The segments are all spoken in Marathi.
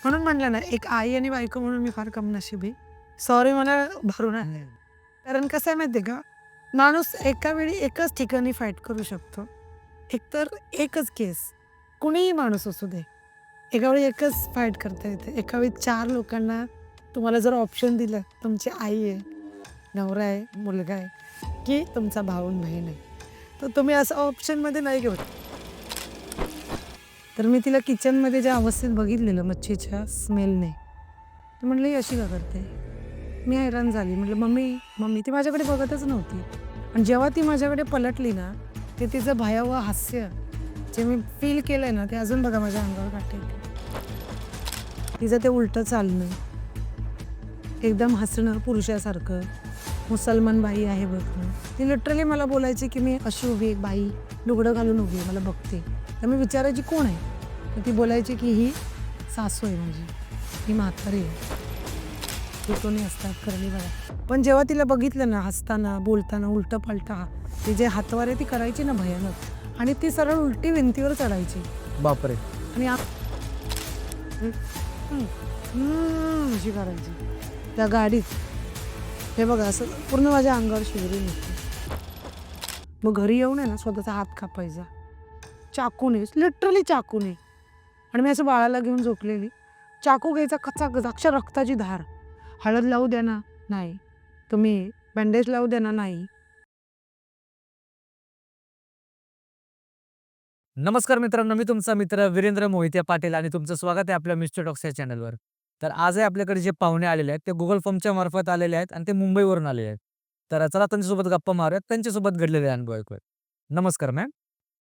म्हणून म्हणलं ना, एक आई आणि बायको म्हणून मी फार कमनशिबी. सॉरी मला भरून आलंय. कारण कसं आहे माहिती आहे का, माणूस एका वेळी एकाच ठिकाणी फाईट करू शकतो. एकतर एकच केस, कुणीही माणूस असू दे, एका वेळी एकच फाईट करता येते. एका वेळी 4 लोकांना तुम्हाला जर ऑप्शन दिलं, तुमची आई आहे, नवरा आहे, मुलगा आहे, की तुमचा भाऊ आणि बहीण आहे. तर तुम्ही असं ऑप्शनमध्ये नाही घेऊ. तर मी तिला किचनमध्ये ज्या अवस्थेत बघितलेलं मच्छीच्या स्मेलने, तर म्हटलं ही अशी का करते? मी हैराण झाली. म्हटलं मम्मी, मम्मी ती माझ्याकडे बघतच नव्हती. आणि जेव्हा ती माझ्याकडे पलटली ना, ते तिचं भयावह हास्य जे मी फील केलंय ना, ते अजून बघा माझ्या अंगावर काटे येते. तिचं ते उलटं चालणं, एकदम हसणं पुरुषासारखं, मुसलमान बाई आहे बघ. ती लिटरली मला बोलायची की मी अशी उभी आहे, बाई लुगडं घालून उभी आहे, मला बघते. तर मी विचारायची कोण आहे? तर ती बोलायची की ही सासू आहे माझी, ही म्हातारी आहे. फोटोनी असतात करली बघा. पण जेव्हा तिला बघितलं ना हसताना, बोलताना, उलटं-पालटं ते जे हातवारे ती करायची ना भयानक, आणि ती सरळ उलटी भिंतीवर चढायची बापरे! आणि अशी करायची त्या गाडीत. हे बघा असं पूर्ण माझ्या अंगावर शिवरी निघते. मग घरी येऊन आहे ना स्वतःचा हात कापायचा चाकूने, लिटरली चाकूने. आणि मी असं बाळाला घेऊन झोपलेली, चाकू घ्यायचा कचाकच, अक्षर रक्ताची धार. हळद लावू द्या ना, नाही. तुम्ही बँडेज लावू द्या ना, नाही. नमस्कार मित्रांनो, मी तुमचा मित्र वीरेंद्र मोहिते पाटील आणि तुमचं स्वागत आहे आपल्या मिस्टर टॉक्स या चॅनलवर. तर आजही आपल्याकडे जे पाहुणे आलेले आहेत, ते Google फॉर्मच्या मार्फत आलेले आहेत आणि ते मुंबईवरून आलेले आहेत. तर चला त्यांच्यासोबत गप्पा मारूयात, त्यांच्यासोबत घडलेले अनुभव ऐकूयात. नमस्कार मॅम,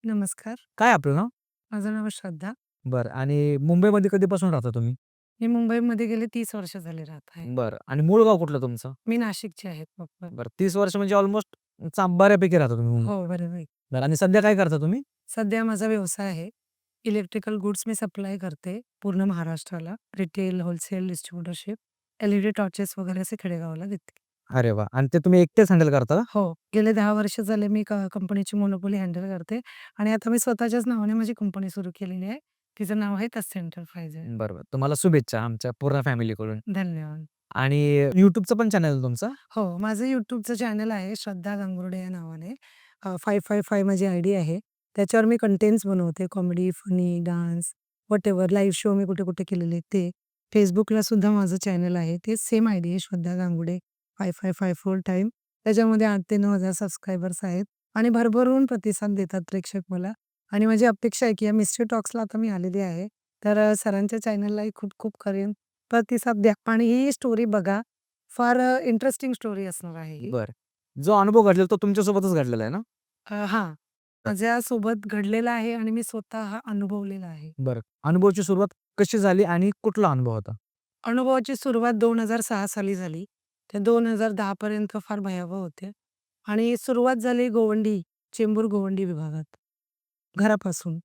नमस्कार. काय आपलं नाव? माझं नाव श्रद्धा. बरं, आणि मुंबईमध्ये कधीपासून राहता तुम्ही? मी मुंबईमध्ये गेले 30 वर्ष झाले राहत आहे. बरं, आणि मूळ गाव कुठलं तुमचं? मी नाशिकची आहे प्रॉपर. बरं, 30 वर्ष म्हणजे ऑलमोस्ट बऱ्यापैकी राहता तुम्ही मुंबईत. हो, बरोबर. बरं, आणि सध्या काय करता तुम्ही? सध्या माझा व्यवसाय आहे. इलेक्ट्रिकल गुड्स मी सप्लाय करते पूर्ण महाराष्ट्राला. रिटेल, होलसेल, डिस्ट्रिब्युटरशिप, LED टॉर्चेस वगैरे असे खेडेगावाला देते. अरे वाह! आणि ते तुम्ही एकटेच हँडल करता का? हो, गेले 10 वर्ष झाले मी कंपनीची मोनोपोली हँडल करते आणि आता मी स्वतःच्याच नावाने माझी कंपनी सुरू केलेली आहे. तिचं नाव आहे तस एंटरप्राइजेस. बरोबर. तुम्हाला शुभेच्छा आमच्या पूर्ण फॅमिलीकडून. धन्यवाद. आणि YouTubeचं पण चॅनल आहे तुमचं? हो, माझं YouTubeचं चॅनल आहे श्रद्धा गांगुर्डे या नावाने. 555 माझी आयडी आहे. त्याच्यावर मी कंटेंट्स बनवते. Comedy, funny, dance, whatever live show मी कुठे-कुठे केलेले आहेत ते. Facebookला सुद्धा माझं चॅनल आहे. ते सेम आयडी आहे श्रद्धा गांगुर्डे 5554 फुल टाईम. त्याच्यामध्ये 8,000 ते 9,000 सबस्क्रायबर्स आहेत आणि भरभरून प्रतिसाद देतात प्रेक्षक मला. आणि माझी अपेक्षा आहे की या मिस्ट्री टॉक्सला आता मी आलेली आहे. तर सरांच्या चॅनललाही खूप-खूप करेन. प्रतिसाद द्या आणि ही स्टोरी बघा. फार इंटरेस्टिंग स्टोरी असणार आहे ही. बरं. जो अनुभव घडलेला तो तुमच्यासोबतच घडलेला आहे ना? हां, माझ्यासोबत घडलेला आहे आणि मी स्वतः हा अनुभवलेला आहे. बरं. अनुभवाची सुरुवात कशी झाली आणि कुठला अनुभव होता? अनुभवाची सुरुवात 2006 साली झाली. ते 2010 पर्यंत फार भयावह होते आणि सुरुवात झाली गोवंडी, चेंबूर गोवंडी विभागात, घरापासून.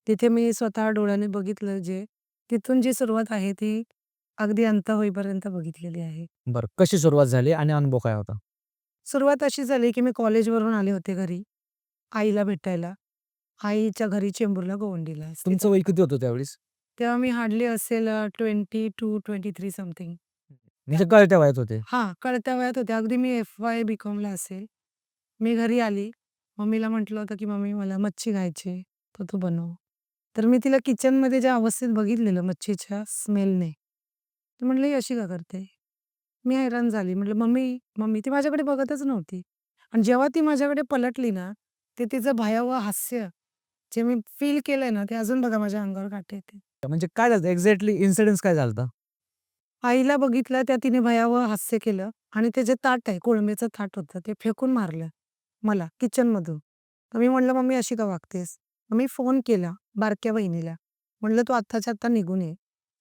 तिथे मी स्वतः डोळ्याने बघितलं जे तिथून जी सुरुवात आहे ती अगदी अंत होईपर्यंत बघितलेली आहे. बरं. कशी सुरुवात झाली आणि अनुभव काय होता? सुरुवात अशी झाली की मी कॉलेजवरून आले होते घरी, आईला भेटायला. आईच्या घरी चेंबूरला गोवंडीला असते. तुमचं वय किती होतं त्यावेळेस? तेव्हा मी हार्डली असेल 22-23 समथिंग. म्हणजे कळत्या वयात होते. हां, कळत्या वयात होते. अगदी मी एफ-वाय बी-कॉमला असेल. मी घरी आली. मम्मीला म्हटलं होतं, की "मम्मी मला मच्छी खायची आहे, तर तू बनव." तर मी तिला किचनमध्ये ज्या अवस्थेत बघितलेलं मच्छीच्या स्मेलने, तर म्हटलं ही अशी का करते? मी हैराण झाली. म्हटलं "मम्मी, मम्मी" ती माझ्याकडे बघतच नव्हती. आणि जेव्हा ती माझ्याकडे पलटली ना, ते तिचं भयावह हास्य जे मी फील केलंय ना, ते अजून बघा माझ्या अंगावर काटे येते. म्हणजे काय झालं एक्झॅक्टली इन्सिडन्स काय झाला आईला बघितलं त्या तिने भयावह हास्य केलं आणि ते जे ताट आहे, कोळंबीचं ताट होतं, ते फेकून मारलं मला किचनमधून. तर मी म्हटलं, "मम्मी अशी का वागतेस?" मग मी फोन केला बारक्या बहिणीला. म्हटलं, "तू आत्ताच्या आत्ता निघून ये."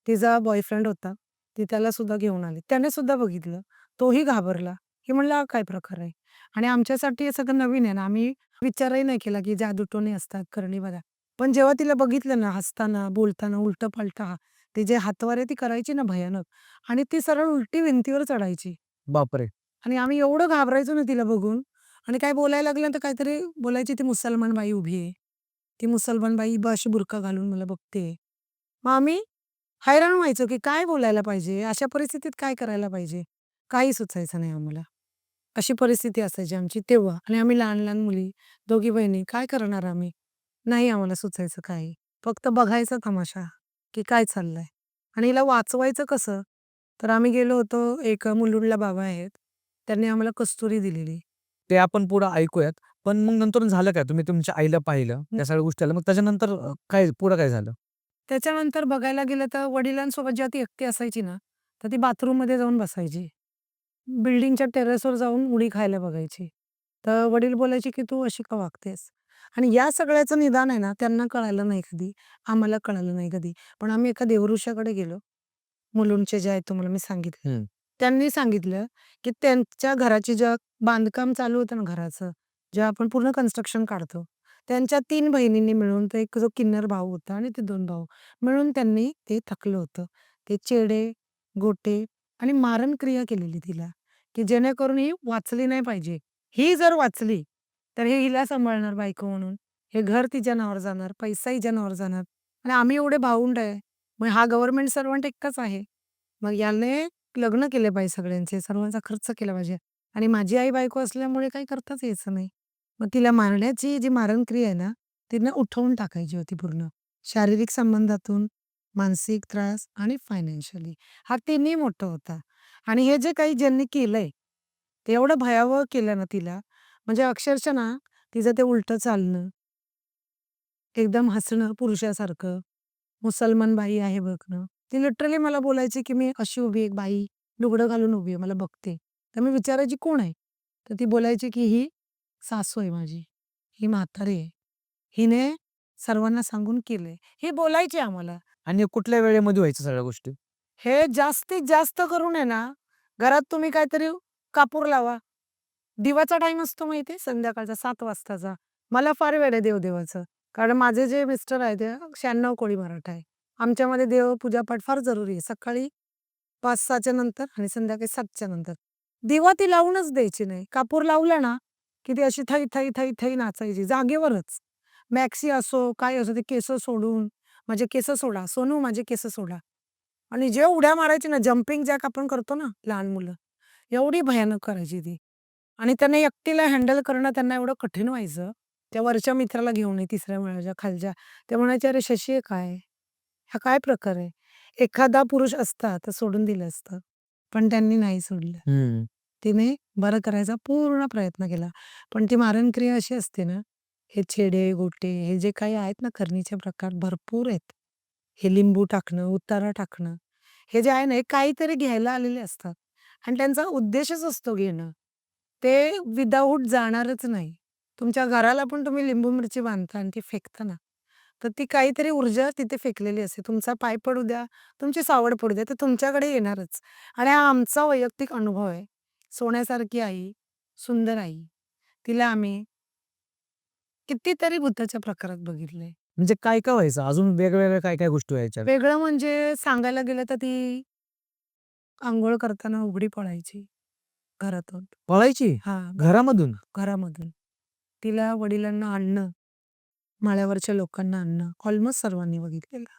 तिचा बॉयफ्रेंड होता. ती त्याला सुद्धा घेऊन आली. त्याने सुद्धा बघितलं. तोही घाबरला, की म्हणलं, "हा काय प्रकार आहे?" आणि आमच्यासाठी हे सगळं नवीन आहे ना. आम्ही विचारही नाही केला, की जादूटोणे असतात, करणी बघा. पण जेव्हा तिला बघितलं ना हसताना, बोलताना, उलटं-पालटं ते जे हातवारे ती करायची ना भयानक, आणि ती सरळ उलटी भिंतीवर चढायची बापरे! आणि आम्ही एवढं घाबरायचो ना तिला बघून. आणि काय बोलायला लागलं तर काहीतरी बोलायची, "ती मुसलमान बाई उभी आहे. ती मुसलमान बाई अशी बुरखा घालून मला बघते." मग आम्ही हैराण व्हायचो, की काय बोलायला पाहिजे? अशा परिस्थितीत काय करायला पाहिजे? काही सुचायचं नाही आम्हाला. अशी परिस्थिती असायची आमची तेव्हा आणि आम्ही लहान-लहान मुली, दोघी बहिणी काय करणार आम्ही? नाही आम्हाला सुचायचं काही. फक्त बघायचा तमाशा, की काय चाललंय आणि हिला वाचवायचं कसं? तर आम्ही गेलो होतो, एक मुलुंडला बाबा आहेत. त्यांनी आम्हाला कस्तुरी दिलेली. ते आपण पुढं ऐकूयात. पण मग नंतर झालं काय? तुम्ही तुमच्या आईला पाहिलं, त्या सगळ्या गोष्टी आल्या. मग त्याच्यानंतर काय पुढं काय झालं? त्याच्यानंतर बघायला गेलं तर वडिलांसोबत जेव्हा ती एकटी असायची ना, तर ती बाथरूममध्ये जाऊन बसायची. बिल्डिंगच्या टेरेसवर जाऊन उडी खायला बघायची. तर वडील बोलायचे, की "तू अशी का वागतेस?" आणि या सगळ्याचं निदान आहे ना, त्यांना कळालं नाही कधी, आम्हाला कळालं नाही कधी. पण आम्ही एका देवऋषाकडे गेलो. मुलुंडचे जे आहेत तुम्हाला मी सांगितले. हं. त्यांनी सांगितलं, की त्यांच्या घराची जेव्हा बांधकाम चालू होतं ना घराचं, जेव्हा आपण पूर्ण कन्स्ट्रक्शन काढतो, त्यांच्या 3 बहिणींनी मिळून तो एक जो किन्नर भाऊ होता आणि ते 2 भाऊ मिळून त्यांनी ते थकलं होतं. ते चेडे, गोटे आणि मारणक्रिया केलेली तिला, की जेणेकरून ही वाचली नाही पाहिजे. ही जर वाचली, तर हे हिला सांभाळणार बायको म्हणून. हे घर तिच्या नावावर जाणार, पैसा हिच्या नावावर जाणार आणि आम्ही एवढे भावंड आहे. मग हा गव्हर्नमेंट सर्व्हंट एकटाच आहे. मग याने लग्न केले पाहिजे सगळ्यांचे, सर्वांचा खर्च केला पाहिजे आणि माझी आई बायको असल्यामुळे काही करताच यायचं नाही. मग तिला मारण्याची जी मारणक्रिया आहे ना, तिनं उठवून टाकायची होती पूर्ण. शारीरिक संबंधातून, मानसिक त्रास आणि फायनान्शियली हा तिन्ही मोठा होता. आणि हे जे काही ज्यांनी केलंय, ते एवढं भयावह केलं ना तिला, म्हणजे अक्षरशः ना तिचं ते उलटं चालणं, एकदम हसणं पुरुषासारखं, मुसलमान बाई आहे बघणं. ती लिटरली मला बोलायची, की "मी अशी उभी आहे, एक बाई लुगडं घालून उभी आहे, मला बघते." तर मी विचारायची, "कोण आहे?" तर ती बोलायची, की "ही सासू आहे माझी. ही म्हातारी आहे. हिने सर्वांना सांगून केलंय." ही बोलायची आम्हाला. आणि कुठल्या वेळेमध्ये व्हायच्या सगळ्या गोष्टी? हे जास्तीत जास्त करून आहे ना, घरात तुम्ही काहीतरी कापूर लावा. दिवाचा टाईम असतो माहिती आहे संध्याकाळचा 7 वाजताचा. मला फार वेड आहे देव-देवाचं. कारण माझे जे मिस्टर आहेत ते 96 कोळी मराठा आहे. आमच्यामध्ये देव पूजापाठ फार जरुरी आहे. सकाळी 5-6च्या नंतर आणि संध्याकाळी 7च्या नंतर. दिवा ती लावूनच द्यायची नाही. कापूर लावला ना, की ती अशी थै, थै, थै, थै नाचायची जागेवरच. मॅक्सी असो, काय असो ते केस सोडून, "माझे केस सोडा, सोनू माझे केस सोडा." आणि जे उड्या मारायची ना, जंपिंग जॅक आपण करतो ना लहान मुलं, एवढी भयानक करायची ती. आणि त्यांना एकटीला हँडल करणं त्यांना एवढं कठीण व्हायचं. त्या वरच्या मित्राला घेऊन ये, तिसऱ्या माळ्याच्या खालच्या. ते म्हणायचे, "अरे शशी हे काय? हा काय प्रकार आहे?" एखादा पुरुष असता तर सोडून दिलं असतं. पण त्यांनी नाही सोडलं. हं. तिने बरं करायचा पूर्ण प्रयत्न केला. पण ती मारणक्रिया अशी असते ना, हे छेडे, गोटे हे जे काही आहेत ना करणीचे प्रकार भरपूर आहेत. हे लिंबू टाकणं, उतारा टाकणं, हे जे आहे ना, हे काहीतरी घ्यायला आलेले असतात आणि त्यांचा उद्देशच असतो घेणं. ते विदाऊट जाणारच नाही. तुमच्या घराला पण तुम्ही लिंबू मिरची बांधता आणि ती फेकता ना, तर ती काहीतरी ऊर्जा तिथे फेकलेली असते. तुमचा पाय पडू द्या, तुमची सावड पडू द्या, ते तुमच्याकडे येणारच आणि हा आमचा वैयक्तिक अनुभव आहे. सोन्यासारखी आई, सुंदर आई, तिला आम्ही कितीतरी भुताच्या प्रकारात बघितलंय. म्हणजे काय-काय व्हायचं? अजून वेगवेगळ्या काय-काय गोष्टी व्हायच्या? वेगळं म्हणजे सांगायला गेलं तर ती अंघोळ करताना उघडी पळायची घरातून. पळायची? हां, घरामधून? घरामधून. तिला वडिलांना आणणं, माळ्यावरच्या लोकांना आणणं, ऑलमोस्ट सर्वांनी बघितलेलं.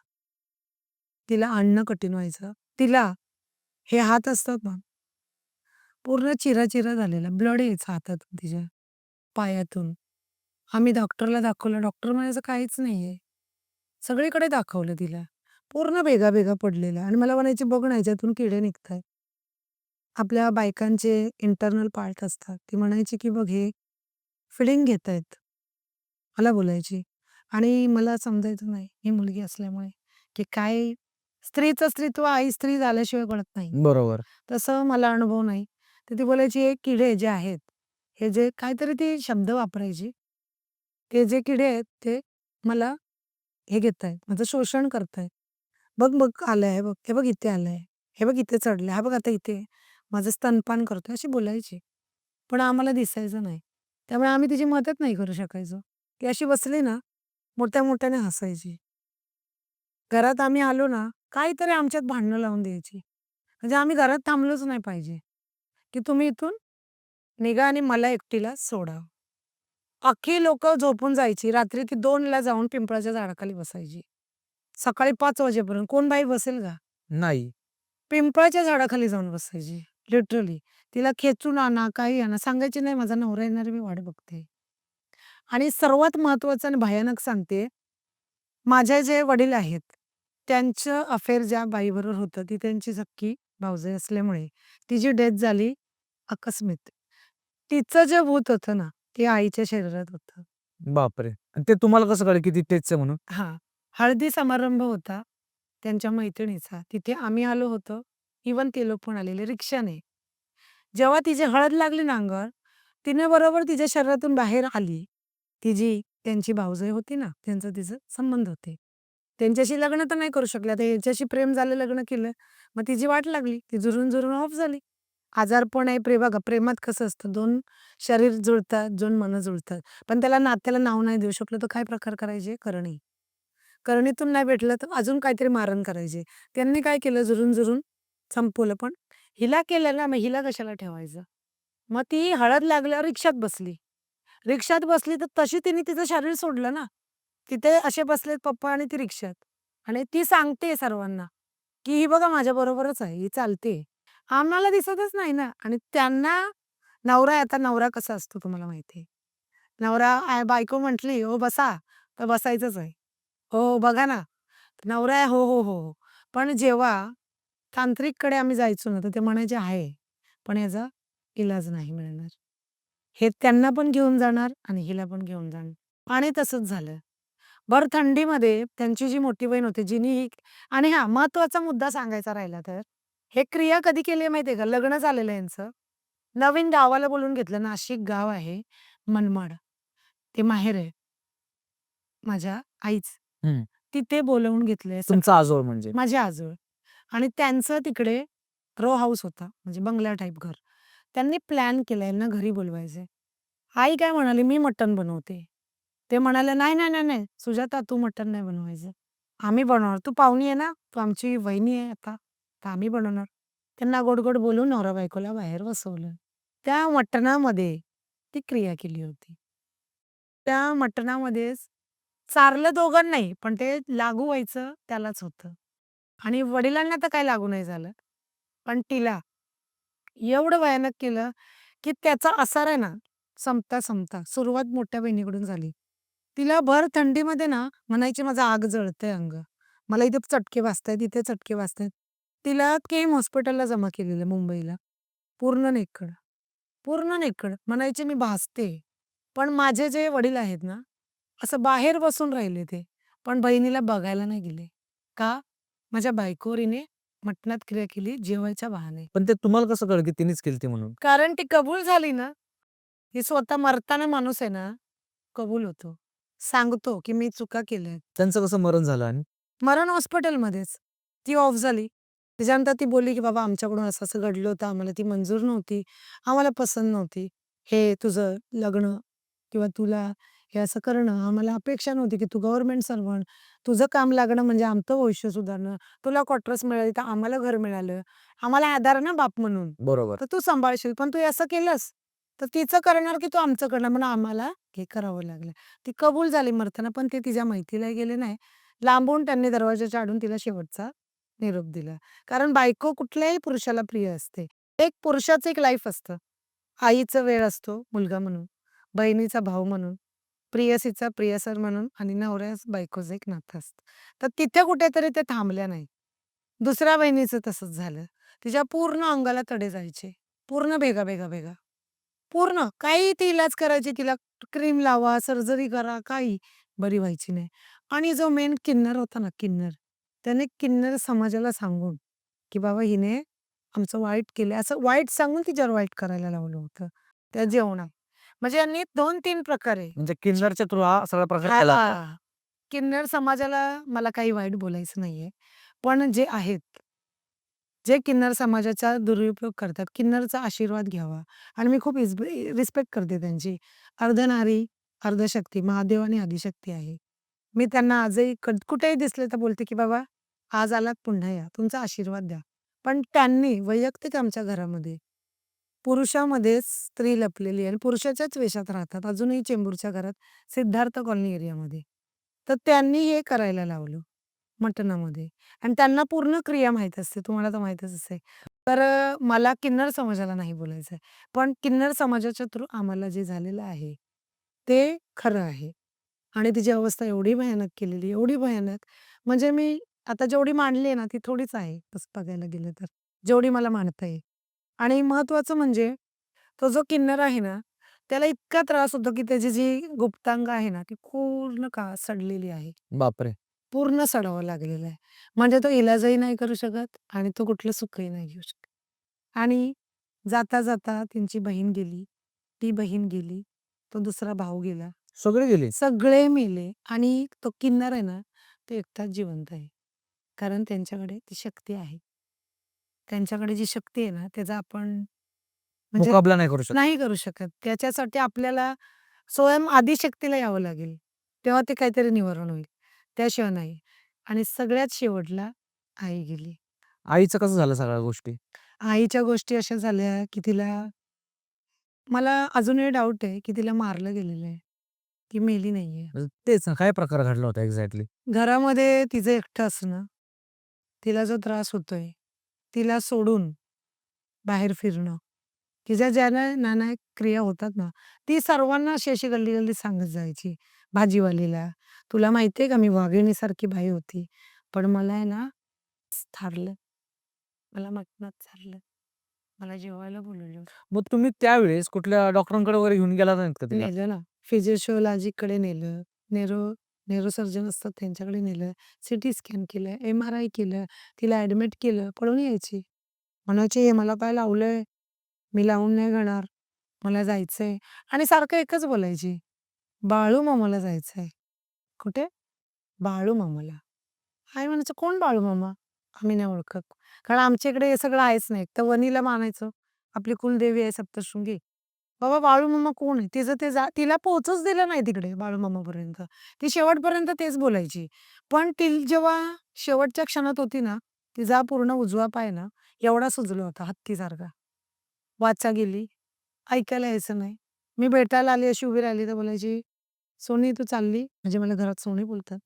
तिला आणणं कठीण व्हायचं. तिला हे हात असतात ना, पूर्ण चिरा-चिरा झालेला. ब्लड यायचं हातातून तिच्या, पायातून. आम्ही डॉक्टरला दाखवलं. डॉक्टर म्हणायचं काहीच नाहीये. सगळीकडे दाखवलं तिला. पूर्ण भेगा-भेगा पडलेल्या आणि मला म्हणायची, "बघ ना, ह्याच्यातून किडे निघतायत." आपल्या बायकांचे इंटरनल पार्ट असतात. ती म्हणायची, की "बघ हे फिडिंग घेतायत." मला बोलायची आणि मला समजायचं नाही, ही मुलगी असल्यामुळे, की काय स्त्रीचं स्त्रीत्व आई स्त्री झाल्याशिवाय कळत नाही. बरोबर. तसं मला अनुभव नाही. तर ती बोलायची, "हे किडे जे आहेत, हे जे" काहीतरी ती शब्द वापरायची. "ते जे किडे आहेत, ते मला हे घेतायत, माझं शोषण करतायत. बघ, बघ आलंय, हे बघ, हे बघ इथे आलंय, हे बघ इथे चढलंय, हा बघ आता इथे माझं स्तनपान करतोय." अशी बोलायची. पण आम्हाला दिसायचं नाही. त्यामुळे आम्ही तिची मदत नाही करू शकायचो. ती अशी बसली ना, मोठ्या-मोठ्याने हसायची. घरात आम्ही आलो ना, काहीतरी आमच्यात भांडणं लावून द्यायची. म्हणजे आम्ही घरात थांबलोच नाही पाहिजे, की तुम्ही इथून निघा आणि मला एकटीला सोडा. अख्खी लोकं झोपून जायची. रात्री ती 2ला जाऊन पिंपळाच्या झाडाखाली बसायची. सकाळी 5 वाजेपर्यंत. कोण बाई बसेल का? नाही. पिंपळाच्या झाडाखाली जाऊन बसायची लिटरली. तिला खेचून आणा, काही आणा. सांगायची, "नाही, माझा नवरा येणार आहे, मी वाट बघते." आणि सर्वात महत्त्वाचं आणि भयानक सांगते, माझे जे वडील आहेत, त्यांचं अफेअर ज्या बाईबरोबर होतं, ती त्यांची सख्खी भावजय असल्यामुळे तिची डेथ झाली आकस्मित. तिचं जे भूत होतं ना, ते आईच्या शरीरात होतं. बापरे! आणि ते तुम्हाला कसं कळलं की ती तेच आहे म्हणून? हां. हळदी समारंभ होता त्यांच्या मैत्रिणीचा. तिथे आम्ही आलो होतो. इव्हन ते लोक पण आलेले रिक्षाने. जेव्हा तिची हळद लागली ना अंगावर, तिने बरोबर तिच्या शरीरातून बाहेर आली. ती जी त्यांची भावजय होती ना, त्यांचं तिचं संबंध होते. त्यांच्याशी लग्न तर नाही करू शकले. आता याच्याशी प्रेम झालं, लग्न केलं. मग तिची वाट लागली. ती झुरून-झुरून ऑफ झाली. आजारपण आहे, बघा प्रेमात कसं असतं 2 शरीर जुळतात, 2 मनं जुळतात. पण त्याला नात्याला नाव नाही देऊ शकलो तर काय प्रकार करायचे? करणी. करणीतून नाही भेटलं तर अजून काहीतरी मारण करायचे. त्यांनी काय केलं झुरून-झुरून संपवलं. पण हिला केलं ना, मग हिला कशाला ठेवायचं? मग ती हळद लागल्यावर रिक्षात बसली. रिक्षात बसली तर तशी तिने तिचं शरीर सोडलं ना. तिथे असे बसलेत पप्पा आणि ती रिक्षात. आणि ती सांगते सर्वांना, की "ही बघा माझ्याबरोबरच आहे, ही चालते." आम्हाला दिसतच नाही ना. आणि त्यांना नवरा आहे. आता नवरा कसा असतो तुम्हाला माहिती आहे. नवरा बायको म्हटली, "हो बसा," तर बसायचंच आहे. "हो बघा ना." नवरा आहे, "हो, हो, हो, हो." पण जेव्हा तांत्रिककडे आम्ही जायचो ना, तर ते म्हणायचे, "आहे, पण याचा इलाज नाही मिळणार." हे त्यांना पण घेऊन जाणार आणि हिला पण घेऊन जाणार. आणि तसंच झालं. भर थंडीमध्ये त्यांची जी मोठी बहीण होती, जिनी ही आणि हां, महत्त्वाचा मुद्दा सांगायचा राहिला तर, हे क्रिया कधी केली आहे माहिती आहे का? लग्न झालेलं आहे यांचं. नवीन गावाला बोलवून घेतलं. नाशिक गाव आहे मनमाड. ते माहेर आहे माझ्या आईचं. हं. तिथे बोलावून घेतलंय तुमचा आजोळ म्हणजे. माझे आजोळ. आणि त्यांचं तिकडे रो हाऊस होता, म्हणजे बंगला टाईप घर. त्यांनी प्लॅन केला यांना घरी बोलवायचंय. आई काय म्हणाली, "मी मटण बनवते." ते म्हणाले, "नाही, नाही, नाही, नाही, सुजाता तू मटण नाही बनवायचं. आम्ही बनवणार. तू पाहुणी आहे ना, तू आमची वहिनी आहे आता, तर आम्ही बनवणार." त्यांना गोड-गोड बोलून नवरा-बायकोला बाहेर बसवलं. त्या मटणामध्ये ती क्रिया केली होती. त्या मटणामध्येच चारलं दोघांनाही, पण ते लागू व्हायचं त्यालाच होतं. आणि वडिलांना तर काही लागू नाही झालं. पण तिला एवढं भयानक केलं, की त्याचा आसार आहे ना, संपता-संपता सुरुवात मोठ्या बहिणीकडून झाली. तिला भर थंडीमध्ये ना म्हणायची, "माझं आग जळतंय अंग. मला इथे चटके वाजतायत, इथे चटके वाजतायत." तिला केम हॉस्पिटलला जमा केलेलं मुंबईला. पूर्ण निक्कड. पूर्ण निक्कड. म्हणायची, "मी भाजते." पण माझे जे वडील आहेत ना, असं बाहेर बसून राहिले ते. पण बहिणीला बघायला नाही गेले. का? माझ्या बायकोवर हिने मटणात क्रिया केली जेवायच्या बहाणे. पण ते तुम्हाला कसं कळलं की तिनेच केलती म्हणून? कारण ती कबूल झाली ना, ही स्वतः मरताना माणूस आहे ना, कबूल होतो. सांगतो, की मी चुका केल्यात. त्यांचं कसं मरण झालं आणि? मरण हॉस्पिटलमध्येच. ती ऑफ झाली. त्याच्यानंतर ती बोलली, की "बाबा आमच्याकडून असं-असं घडलं होतं. आम्हाला ती मंजूर नव्हती. आम्हाला पसंत नव्हती. हे तुझं लग्न किंवा तुला हे असं करणं आम्हाला अपेक्षा नव्हती, की तू गव्हर्नमेंट सर्व्हंट. तुझं काम लागणं म्हणजे आमचं भविष्य सुधारणं. तुला क्वार्टर्स मिळाली तर आम्हाला घर मिळालं. आम्हाला आधार ना बाप म्हणून. बरोबर. तर तू सांभाळशील. पण तू हे असं केलंस, तर तिचं करणार, की तू आमचं करणार म्हणून आम्हाला हे करावं लागलं." ती कबूल झाली मरताना, पण ते तिच्या माहितीला गेले नाही. लांबून त्यांनी दरवाजाच्या आडून तिला शेवटचा निरोप दिला. कारण बायको कुठल्याही पुरुषाला प्रिय असते. एक पुरुषाचं एक लाईफ असतं. आईचा वेळ असतो मुलगा म्हणून, बहिणीचा भाऊ म्हणून, प्रेयसीचा प्रियकर म्हणून आणि नवऱ्यास बायकोचं एक नातं असतं. तर तिथे कुठेतरी ते थांबल्या नाही. दुसऱ्या बहिणीचं तसंच झालं. तिच्या पूर्ण अंगाला तडे जायचे. पूर्ण भेगा, भेगा, भेगा. पूर्ण काही ती इलाज करायची. तिला क्रीम लावा, सर्जरी करा, काही बरी व्हायची नाही. आणि जो मेन किन्नर होता ना किन्नर, त्याने किन्नर समाजाला सांगून, की बाबा हिने आमचं वाईट केलंय, असं वाईट सांगून तिच्यावर वाईट करायला लावलं होतं, त्या जेवणात. म्हणजे यांनी 2-3 प्रकारे म्हणजे किन्नरच्या थ्रू हा सगळा प्रकार केला. हां, किन्नर समाजाला मला काही वाईट बोलायचं नाहीये. पण जे आहेत, जे किन्नर समाजाचा दुरुपयोग करतात, किन्नरचा आशीर्वाद घ्यावा आणि मी खूप रिस्पेक्ट करते त्यांची. अर्धनारी, अर्धशक्ती, महादेव आणि आदिशक्ती आहे. मी त्यांना आजही कुठेही दिसले तर बोलते, की "बाबा, आज आलात पुन्हा या. तुमचा आशीर्वाद द्या." पण त्यांनी वैयक्तिक आमच्या घरामध्ये पुरुषामध्येच स्त्री लपलेली आहे आणि पुरुषाच्याच वेशात राहतात. अजूनही चेंबूरच्या घरात, सिद्धार्थ कॉलनी एरियामध्ये. तर त्यांनी हे करायला लावलं. मटणामध्ये आणि त्यांना पूर्ण क्रिया माहीत असते. तुम्हाला तर माहीतच असेल. तर मला किन्नर समाजाला नाही बोलायचं आहे. पण किन्नर समाजाच्या थ्रू आम्हाला जे झालेलं आहे, ते खरं आहे. आणि तिची अवस्था एवढी भयानक केलेली, एवढी भयानक म्हणजे मी आता जेवढी मांडली आहे ना, ती थोडीच आहे तसं बघायला गेलं तर. जेवढी मला मांडता येईल. आणि महत्त्वाचं म्हणजे तो जो किन्नर आहे ना, त्याला इतका त्रास होतो, की त्याची जी गुप्तांग आहे ना, ती पूर्ण सडलेली आहे. बापरे! पूर्ण सडावं लागलेलं आहे. म्हणजे तो इलाजही नाही करू शकत आणि तो कुठलं सुखही नाही घेऊ शकत. आणि जाता-जाता त्यांची बहीण गेली, ती बहीण गेली, तो दुसरा भाऊ गेला. सगळे गेले. सगळे मेले आणि तो किन्नर आहे ना, तो एकटाच जिवंत आहे. कारण त्यांच्याकडे ती शक्ती आहे. त्यांच्याकडे जी शक्ती आहे ना, त्याचा आपण म्हणजे मुकाबला नाही करू शकत. नाही करू शकत. त्याच्यासाठी आपल्याला स्वयं आदिशक्तीला यावं लागेल. तेव्हा ते काहीतरी निवारण होईल. त्याशिवाय नाही. आणि सगळ्यात शेवटला आई गेली. आईचं कसं झालं सगळ्या गोष्टी? आईच्या गोष्टी अशा झाल्या, की तिला मला अजूनही डाऊट आहे, की तिला मारलं गेलेलं आहे. ती मेली नाहीये. तेच ना, काय प्रकार घडला होता एक्झॅक्टली? घरामध्ये तिचं एकटं असणं, तिला जो त्रास होतोय, तिला सोडून बाहेर फिरणं, तिच्या ज्या नाना क्रिया होतात ना, ती सर्वांना अशी गल्ली-गल्लीत सांगत जायची. भाजीवालीला, "तुला माहिती आहे का मी वाघिणीसारखी बाई होती, पण मला आहे ना थारलं. मला मटणात चारलं. मला जेवायला बोलवलं." मग तुम्ही त्यावेळेस कुठल्या डॉक्टरांकडे वगैरे घेऊन गेला नाहीत का तिला? नेलं ना. फिजिशिओलॉजिकडे नेलं. न्यूरोसर्जन असतात त्यांच्याकडे नेलं. सीटी स्कॅन केलं, एम-आर-आय केलं. तिला ॲडमिट केलं. पळून यायची. म्हणायची, "हे मला काय लावलंय? मी लावून नाही घेणार. मला जायचंय." आणि सारखं एकच बोलायची, "बाळू मामाला जायचंय." कुठे? बाळू मामाला. आई म्हणायचं, "कोण बाळू मामा?" आम्ही नाही ओळखत. कारण आमच्या इकडे हे सगळं आहेच नाही. तर वणीला मानायचो. आपली कुलदेवी आहे सप्तशृंगी. बाबा बाळूमामा कोण आहे? तिचं ते तिला पोहोचूच दिलं नाही तिकडे बाळूमामापर्यंत. ती शेवटपर्यंत तेच बोलायची. पण ती जेव्हा शेवटच्या क्षणात होती ना, तिचा पूर्ण उजवा पाय ना, एवढा सुजला होता हत्तीसारखा. वाचा गेली. ऐकायला यायचं नाही. मी भेटायला आली, अशी उभी राहिली तर बोलायची, "सोनी तू चालली?" म्हणजे मला घरात सोनी बोलतात.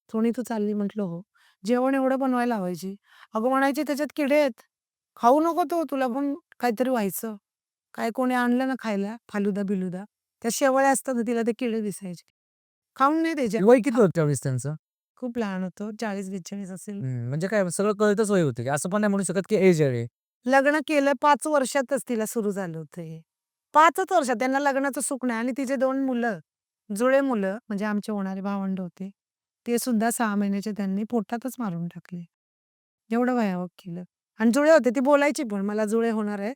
"सोनी तू चालली?" म्हटलं, "हो." जेवण एवढं बनवायला लावायची. अगं म्हणायची, "त्याच्यात किडे आहेत. खाऊ नको तू, तुला पण काहीतरी व्हायचं." काय कोणी आणलं ना खायला फालुदा-बिलुदा, त्या शेवळ्या असतात ना, तिला ते किडे दिसायचे. खाऊन नाही द्यायच्या. वय किती होतं त्यावेळेस त्यांचं? खूप लहान होतो, 40-42 असेल. म्हणजे काय सगळं कळतच वय होतं की असं पण नाही म्हणू शकत की एज आहे. लग्न केलं 5 वर्षातच तिला सुरू झालं होतं हे. 5च वर्षात त्यांना लग्नाचं सुख नाही आणि तिचे 2 मुलं, जुळे मुलं म्हणजे आमचे होणारे भावंड होते. ते सुद्धा 6 महिन्याचे त्यांनी पोटातच मारून टाकले. एवढं भयावह केलं आणि जुळे होते. ती बोलायची पण, "मला जुळे होणार आहे,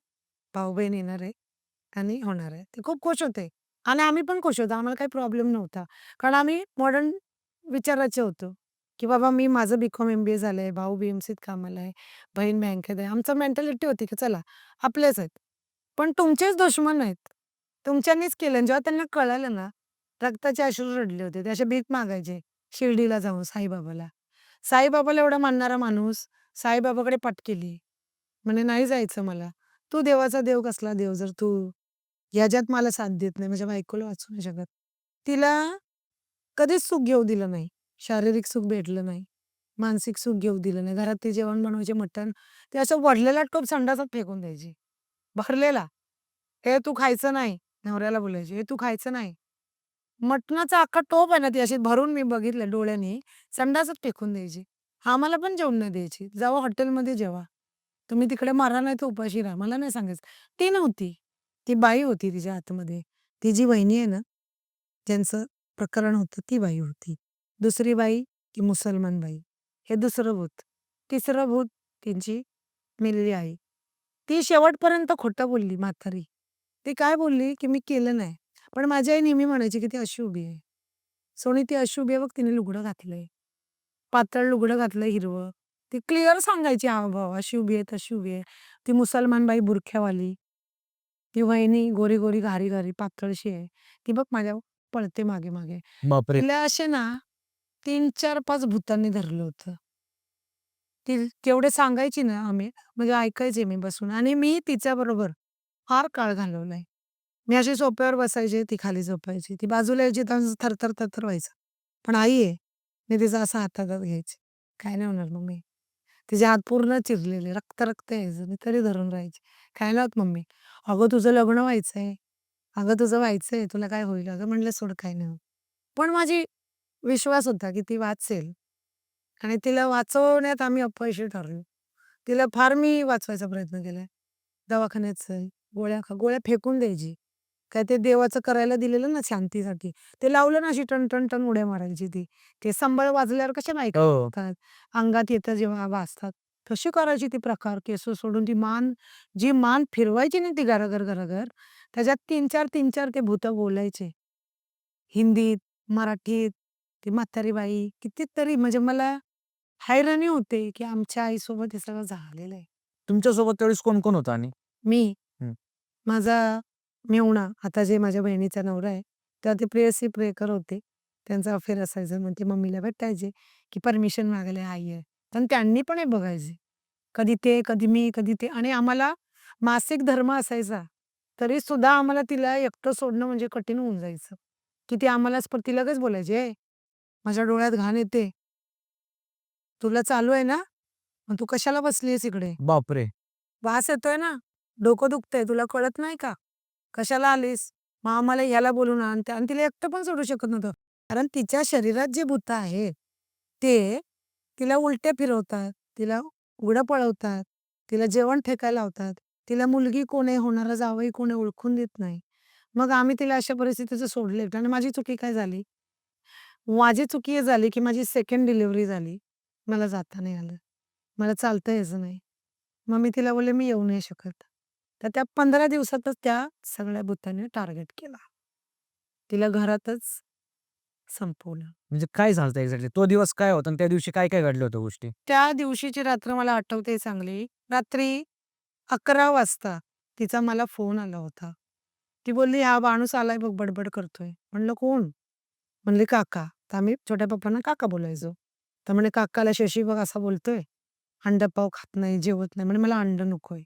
भाऊ-बहीण येणार आहे आणि होणार आहे." ते खूप खुश होते आणि आम्ही पण खुश होतो. आम्हाला काही प्रॉब्लेम नव्हता. कारण आम्ही मॉडर्न विचाराचे होतो, की बाबा मी माझं बी-कॉम एम-बी-ए झालंय, भाऊ बी-एम-सीत कामाला आहे, बहीण बँकेत आहे. आमचं मेंटॅलिटी होती, की चला आपलेच आहेत. पण तुमचेच दुश्मन आहेत. तुमच्यांनीच केलं आणि जेव्हा त्यांना कळालं ना, रक्ताचे अश्रू रडले होते. ते असे भीक मागायचे शिर्डीला जाऊन साईबाबाला. साईबाबाला एवढा मानणारा माणूस साईबाबाकडे पाठ केली. म्हणे, "नाही जायचं मला. तू देवाचा देव कसला देव जर तू ह्याच्यात मला साथ देत नाही." माझ्या बायकोला वाचवू नाही शकत. तिला कधीच सुख घेऊ दिलं नाही. शारीरिक सुख भेटलं नाही. मानसिक सुख घेऊ दिलं नाही. घरात ते जेवण बनवायचे मटण, ते असं वढलेला टोप संडासात फेकून द्यायची. भरलेला. "हे तू खायचं नाही." नवऱ्याला बोलायची, "हे तू खायचं नाही." मटणाचा अख्खा टोप आहे ना, ती अशी भरून मी बघितलं डोळ्यांनी, संडासात फेकून द्यायची. आम्हाला पण जेवून नाही द्यायची. जावा हॉटेलमध्ये जेवा. तुम्ही तिकडे मरा नाही तर उपाशी राहा. मला नाही सांगायचं. ती नव्हती. ती बाई होती तिच्या आतमध्ये. ती जी वहिनी आहे ना, ज्यांचं प्रकरण होतं ती बाई होती. दुसरी बाई ती मुसलमान बाई. हे दुसरं भूत. तिसरं भूत त्यांची मेलेली आई. ती शेवटपर्यंत खोटं बोलली म्हातारी. ती काय बोलली, की "मी केलं नाही." पण माझी आई नेहमी म्हणायची, की "ती अशी उभी आहे." "सोनी ती अशी उभी आहे बघ, तिने लुगडं घातलंय. पातळ लुगडं घातलंय हिरवं." ती क्लिअर सांगायची हावभाव, "अशी उभी आहे, तशी उभी आहे." ती मुसलमान बाई बुरख्यावाली. ती वहिनी गोरी-गोरी, घारी-घारी पातळशी आहे. ती बघ माझ्या पळते मागे-मागे. बापरे! तिला असे ना 3, 4, 5 भुतांनी धरलं होतं. ती केवढे सांगायची ना आम्ही, म्हणजे ऐकायचे मी बसून आणि मी तिच्याबरोबर फार काळ घालवलाय. मी अशी सोफ्यावर बसायचे, ती खाली झोपायची. ती बाजूला यायची तर थरथर, थरथर व्हायचं. पण आई आहे, मी तिचा असा हाताहातात घ्यायचे. काय नाही होणार मम्मी. तिचे हात पूर्ण चिरलेले, रक्त रक्त यायचं. मी तरी धरून राहायची. काय नाही होत मम्मी. अगं तुझं लग्न व्हायचंय. अगं तुझं व्हायचंय. तुला काय होईल? अगं म्हटलं सोड काय नाही होत. पण माझी विश्वास होता की ती वाचेल आणि तिला वाचवण्यात आम्ही अपयशी ठरलो. तिला फार मी वाचवायचा प्रयत्न केलाय. दवाखान्यात चल, गोळ्या खा. गोळ्या फेकून द्यायची. काय ते देवाचं करायला दिलेलं ना शांतीसाठी, ते लावलं ना अशी टन उड्या मारायची ती. ते संबळ वाजल्यावर कशा बायका हो. करतात, अंगात येतं जेव्हा वाजतात, तशी करायची ती प्रकार. केस सोडून ती मान, जी मान फिरवायची ना ती गरागर, गरागर, त्याच्यात 3-4 ते भूतं बोलायचे. हिंदीत, मराठीत. ती म्हातारी बाई कितीतरी म्हणजे मला हैराणी होते, की आमच्या आईसोबत हे सगळं झालेलं आहे. तुमच्यासोबत त्यावेळेस कोण-कोण होतं आणि? मी, हं. माझा मेहुणा, आता जे माझ्या बहिणीचा नवरा आहे, तेव्हा ते प्रेयसी प्रियकर होते. त्यांचा अफेअर असायचं. मग ते मम्मीला भेटायचे, की परमिशन मागायला आई आहे. पण त्यांनी पण हे बघायचे. कधी ते, कधी मी, कधी ते आणि आम्हाला मासिक धर्म असायचा. तरी सुद्धा आम्हाला तिला एकटं सोडणं म्हणजे कठीण होऊन जायचं, की ती आम्हालाच पण ती लगेच बोलायची, "ए, माझ्या डोळ्यात घाण येते. तुला चालू आहे ना? मग तू कशाला बसली इकडे? बापरे! वास येतोय ना? डोकं दुखतंय, तुला कळत नाही का? कशाला आलीस? मग आम्हाला ह्याला बोलवून आण आणि तिला एकटं पण सोडू शकत नव्हतं. कारण तिच्या शरीरात जे भूत आहेत, ते तिला उलटे फिरवतात, तिला उघडं पळवतात, तिला जेवण फेकायला लावतात, तिला मुलगी कोण आहे, होणारा जावई कोण आहे ओळखून देत नाही. मग आम्ही तिला अशा परिस्थितीत सोडले आणि माझी चुकी काय झाली? माझी चुकी ही झाली, की माझी सेकंड डिलिव्हरी झाली. मला जाता नाही आलं. मला चालता यायचं नाही. मग मी तिला बोलले, "मी येऊ नाही शकत." तर त्या 15 दिवसातच त्या सगळ्या भुतांनी टार्गेट केला. तिला घरातच संपवलं. म्हणजे काय झालं एक्झॅक्टली? तो दिवस काय होता आणि त्या दिवशी काय-काय घडल्या होत्या गोष्टी? त्या दिवशीची रात्र मला आठवते चांगली. रात्री 11 वाजता तिचा मला फोन आला होता. ती बोलली, "हा माणूस आलाय बघ, बडबड करतोय." म्हणलं, "कोण?" म्हणले, "काका." तर आम्ही छोट्या पप्पांना काका बोलायचो. तर म्हणे, "काकाला शशी बघ असा बोलतोय. अंडापाव खात नाही, जेवत नाही." म्हणे, "मला अंड नकोय.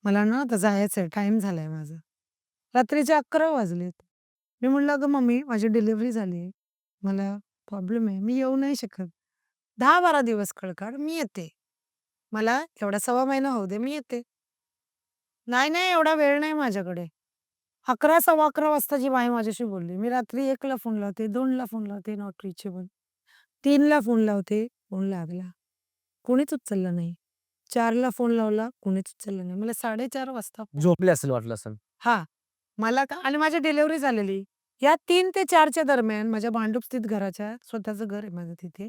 मला ना आता जायचंय, टाईम झालाय माझा." रात्रीचे 11 वाजलेत. मी म्हणलं, "अगं मम्मी, माझी डिलिव्हरी झाली. मला प्रॉब्लेम आहे. मी येऊ नाही शकत. 10-12 दिवस कळकाळ, मी येते. मला एवढा 1.25 महिना होऊ दे, मी येते." "नाही, नाही, एवढा वेळ नाही माझ्याकडे." 11, 11:15 वाजता जी बाई माझ्याशी बोलली. मी रात्री 1ला फोन लावते, 2ला फोन लावते, नॉट रिचेबल. 3ला फोन लावते, फोन लागला. कोणीच उचललं नाही. 4ला फोन लावला, कोणीच उचललं नाही. मला 4:30 वाजता फोन झोपले असेल वाटलं असेल. हां, मला का आणि माझी डिलिव्हरी झालेली. या 3 ते 4च्या दरम्यान माझ्या भांडूपस्थित घराच्या स्वतःचं घर आहे माझं तिथे.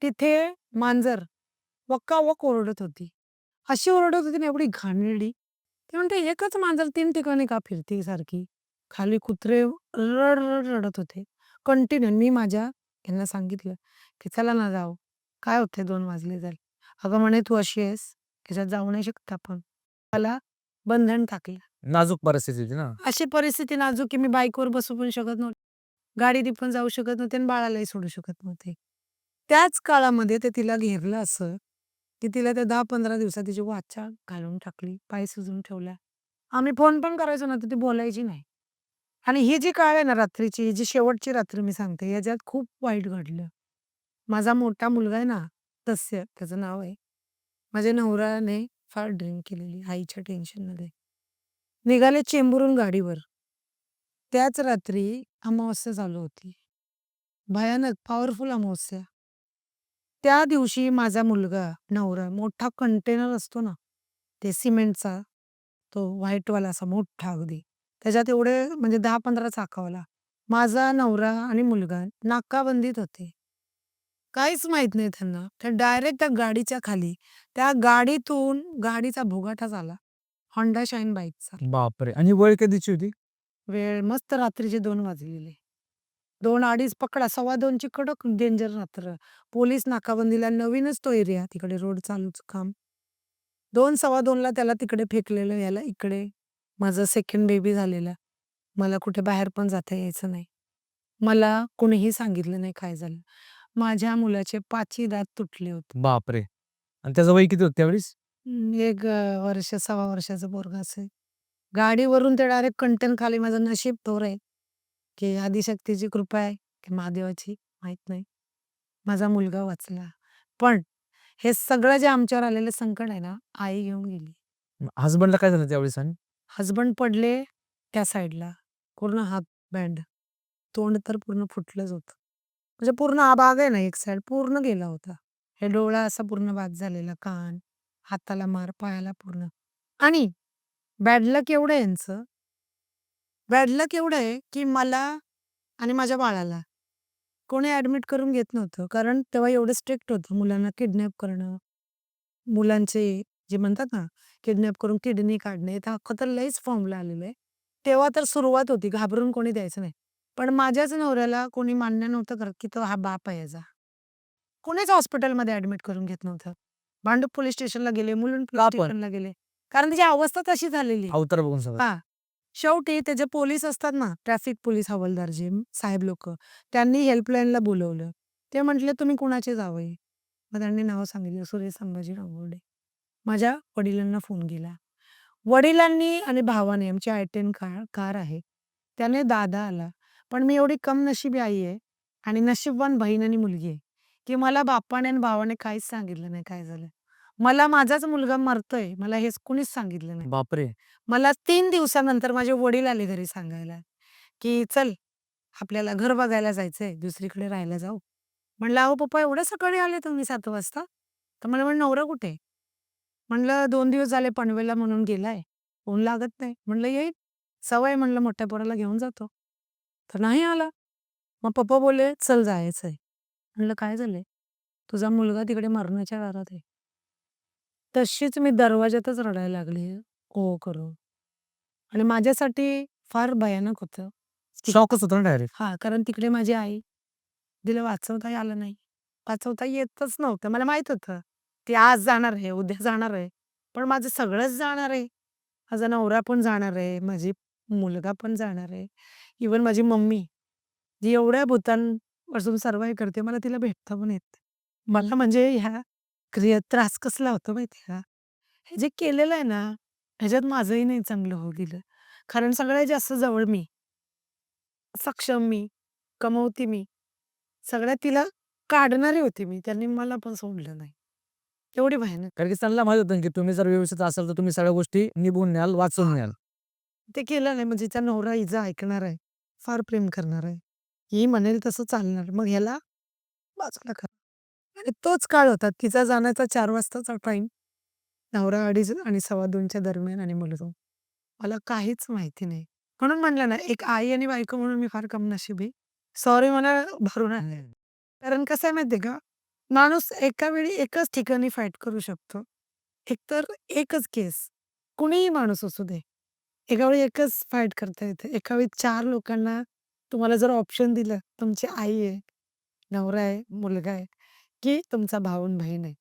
तिथे मांजर वक्कावक्क ओरडत होती. अशी ओरडत होती ना एवढी घाणेरडी. ती म्हणते, "एकच मांजर 3 ठिकाणी का फिरते सारखी?" खाली कुत्रे रड-रड रडत होते. कंटिन्यू. मी माझ्या ह्यांना सांगितलं, की "चला ना जाऊ. काय होतंय 2 वाजले तर." अगं म्हणे, "तू अशी आहेस, ह्याच्यात जाऊ नाही शकत आपण." मला बंधन टाकलं. नाजूक परिस्थिती होती ना. अशी परिस्थिती नाजूक की मी बाईकवर बसू पण शकत नव्हते. गाडीने पण जाऊ शकत नव्हते आणि बाळालाही सोडू शकत नव्हते. त्याच काळामध्ये ते तिला घेरलं असं, की तिला त्या 10-15 दिवसात तिची वाचा घालून टाकली, पाय सुजून ठेवला. आम्ही फोन पण करायचो ना, तर ती बोलायची नाही. आणि ही जी काळ आहे ना रात्रीची, ही जी शेवटची रात्र मी सांगते, याच्यात खूप वाईट घडलं. माझा मोठा मुलगा आहे ना, तस्य त्याचं नाव आहे. माझ्या नवऱ्याने फार ड्रिंक केलेली आईच्या टेन्शनमध्ये. निघाले चेंबूरहून गाडीवर. त्याच रात्री अमावास्या चालू होती. भयानक पॉवरफुल अमावास्या. त्या दिवशी माझा मुलगा, नवरा मोठा कंटेनर असतो ना, ते सिमेंटचा, तो व्हाईटवाला असा मोठा अगदी. त्याच्यात एवढे म्हणजे 10-15 चाकवाला. माझा नवरा आणि मुलगा नाकाबंदीत होते. काहीच माहीत नाही त्यांना. ते डायरेक्ट त्या गाडीच्या खाली, त्या गाडीतून गाडीचा भुगाटा झाला. Honda शाईन बाईकचा. बापरे! आणि वेळ कधीची होती? वेळ मस्त रात्रीचे 2 वाजलेले. 2-2:30 पकडा, 2:15 ची कडक डेंजर रात्र. पोलीस नाकाबंदीला नवीनच तो एरिया तिकडे रोड चालूच काम. 2-2:15ला त्याला तिकडे फेकलेलं, याला इकडे. माझं सेकंड बेबी झालेला. मला कुठे बाहेर पण जाता यायचं नाही. मला कुणीही सांगितलं नाही काय झालं. माझ्या मुलाचे 5ही दात तुटले होते. बापरे! आणि त्याचं वय किती होतं त्यावेळेस? एक वर्ष, सव्वा वर्षाचं पोरगं असेल. गाडीवरून ते डायरेक्ट कंटेन खाली. माझं नशीब थोर आहे, की आदिशक्तीची कृपा आहे, की महादेवाची माहीत नाही. माझा मुलगा वाचला. पण हे सगळं जे आमच्यावर आलेलं संकट आहे ना, आई घेऊन गेली. हसबंडला काय झालं त्यावेळेस आणि? हसबंड पडले त्या साईडला. पूर्ण हात बँड. तोंड तर पूर्ण फुटलंच होतं. म्हणजे पूर्ण हा भाग आहे ना, एक साईड पूर्ण गेला होता. हे डोळा असा पूर्ण बाद झालेला, कान, हाताला मार, पायाला पूर्ण. आणि बॅड लक एवढं आहे यांचं, बॅड लक एवढं आहे, की मला आणि माझ्या बाळाला कोणी ॲडमिट करून घेत नव्हतं. कारण तेव्हा एवढं स्ट्रिक्ट होतं मुलांना किडनॅप करणं, मुलांचे जे म्हणतात ना, किडनॅप करून किडनी काढणे, तर अख्खं तर लईच फॉर्म्युला आलेलं आहे. तेव्हा तर सुरुवात होती, घाबरून कोणी द्यायचं नाही. पण माझ्याच नवऱ्याला कोणी मान्य नव्हतं करत, की तो हा बाप आहे याचा. कोणीच हॉस्पिटलमध्ये ॲडमिट करून घेत नव्हतं. भांडूप पोलिस स्टेशनला गेले, मुलुंड पोलिस का पण? स्टेशनला गेले. कारण त्याची अवस्था तशी झालेली आहे. अवतार बघून सगळं. हां. शेवटी ते जे पोलीस असतात ना, ट्रॅफिक पोलीस हवालदार जे साहेब लोकं, त्यांनी हेल्पलाईनला बोलवलं. ते म्हटले, "तुम्ही कुणाचे जावई?" मग त्यांनी नाव सांगितलं, "सुरेश संभाजी गांगुर्डे." माझ्या वडिलांना फोन केला. वडिलांनी आणि भावाने आमची आय-10 कार आहे. त्याने दादा आला. पण मी एवढी कमनशिबी आई आहे आणि नशीबवान बहीण आणि मुलगी आहे, की मला बापाने आणि भावाने काहीच सांगितलं नाही काय झालं. मला माझाच मुलगा मरतोय, मला हेच कुणीच सांगितलं नाही. बापरे! मला 3 दिवसानंतर माझे वडील आले घरी सांगायला, की "चल, आपल्याला घर बघायला जायचंय, दुसरीकडे राहायला जाऊ." म्हणलं, "अहो पप्पा एवढ्या सकाळी आले तुम्ही 7 वाजता?" तर मला म्हणे, "नवरा कुठे?" म्हणलं, "2 दिवस झाले पनवेलला म्हणून गेलाय. फोन लागत नाही." म्हणलं, "येईल. सवय म्हणलं मोठ्या पोराला घेऊन जातो." तर नाही आला. मग पप्पा बोलले, "चल जायचंय." म्हणलं, "काय झालंय?" "तुझा मुलगा तिकडे मरणाच्या दारात आहे." तशीच मी दरवाजातच रडायला लागली, ओ करून. आणि माझ्यासाठी फार भयानक होतं. की शॉकच होतो ना डायरेक्ट. हां, कारण तिकडे माझी आई, तिला वाचवता आलं नाही. वाचवता येतच नव्हतं. मला माहीत होतं, ती आज जाणार आहे, उद्या जाणार आहे. पण माझं सगळंच जाणार आहे. माझा नवरा पण जाणार आहे, माझी मुलगा पण जाणार आहे. इव्हन माझी मम्मी, जी एवढ्या भूतांपासून सर्व्हाईव्ह करते, मला तिला भेटता पण येत नाही. मला म्हणजे ह्या क्रियेत त्रास कसला होतो माहिती आहे का? हे जे केलेलं आहे ना, ह्याच्यात माझंही नाही चांगलं होऊ दिलं. कारण सगळ्यात जास्त जवळ मी, सक्षम मी, कमवती मी. सगळ्यात तिला काढणारी होती मी. त्यांनी मला पण सोडलं नाही. एवढी भयानक. कारण की त्यांना माहीत होतं की तुम्ही जर व्यवस्थित असाल, तर तुम्ही सगळ्या गोष्टी निभवून न्याल, वाचवून न्याल. ते केलं नाही म्हणजे तिचा नवरा हिचं ऐकणार आहे. फार प्रेम करणार आहे. ही म्हणेल तसं चालणार. मग ह्याला बाजूला कर. आणि तोच काळ होता. तिचा जाण्याचा 4 वाजताचा टाईम. नवरा 2:30 आणि 2:15च्या दरम्यान आणि मुलगा. मला काहीच माहिती नाही. म्हणून म्हणलं ना, एक आई आणि बायको म्हणून मी फार कमनशिबी. सॉरी मला भरून आहे. कारण कसं आहे माहिती आहे का, माणूस एका वेळी एकाच ठिकाणी फाईट करू शकतो. एकतर एकच केस, कुणीही माणूस असू दे. एका वेळी एकच फाईट करता येते. एका वेळी 4 लोकांना तुम्हाला जर ऑप्शन दिलं, तुमची आई आहे, नवरा आहे, मुलगा आहे, की तुमचा भाऊ आणि बहीण आहे.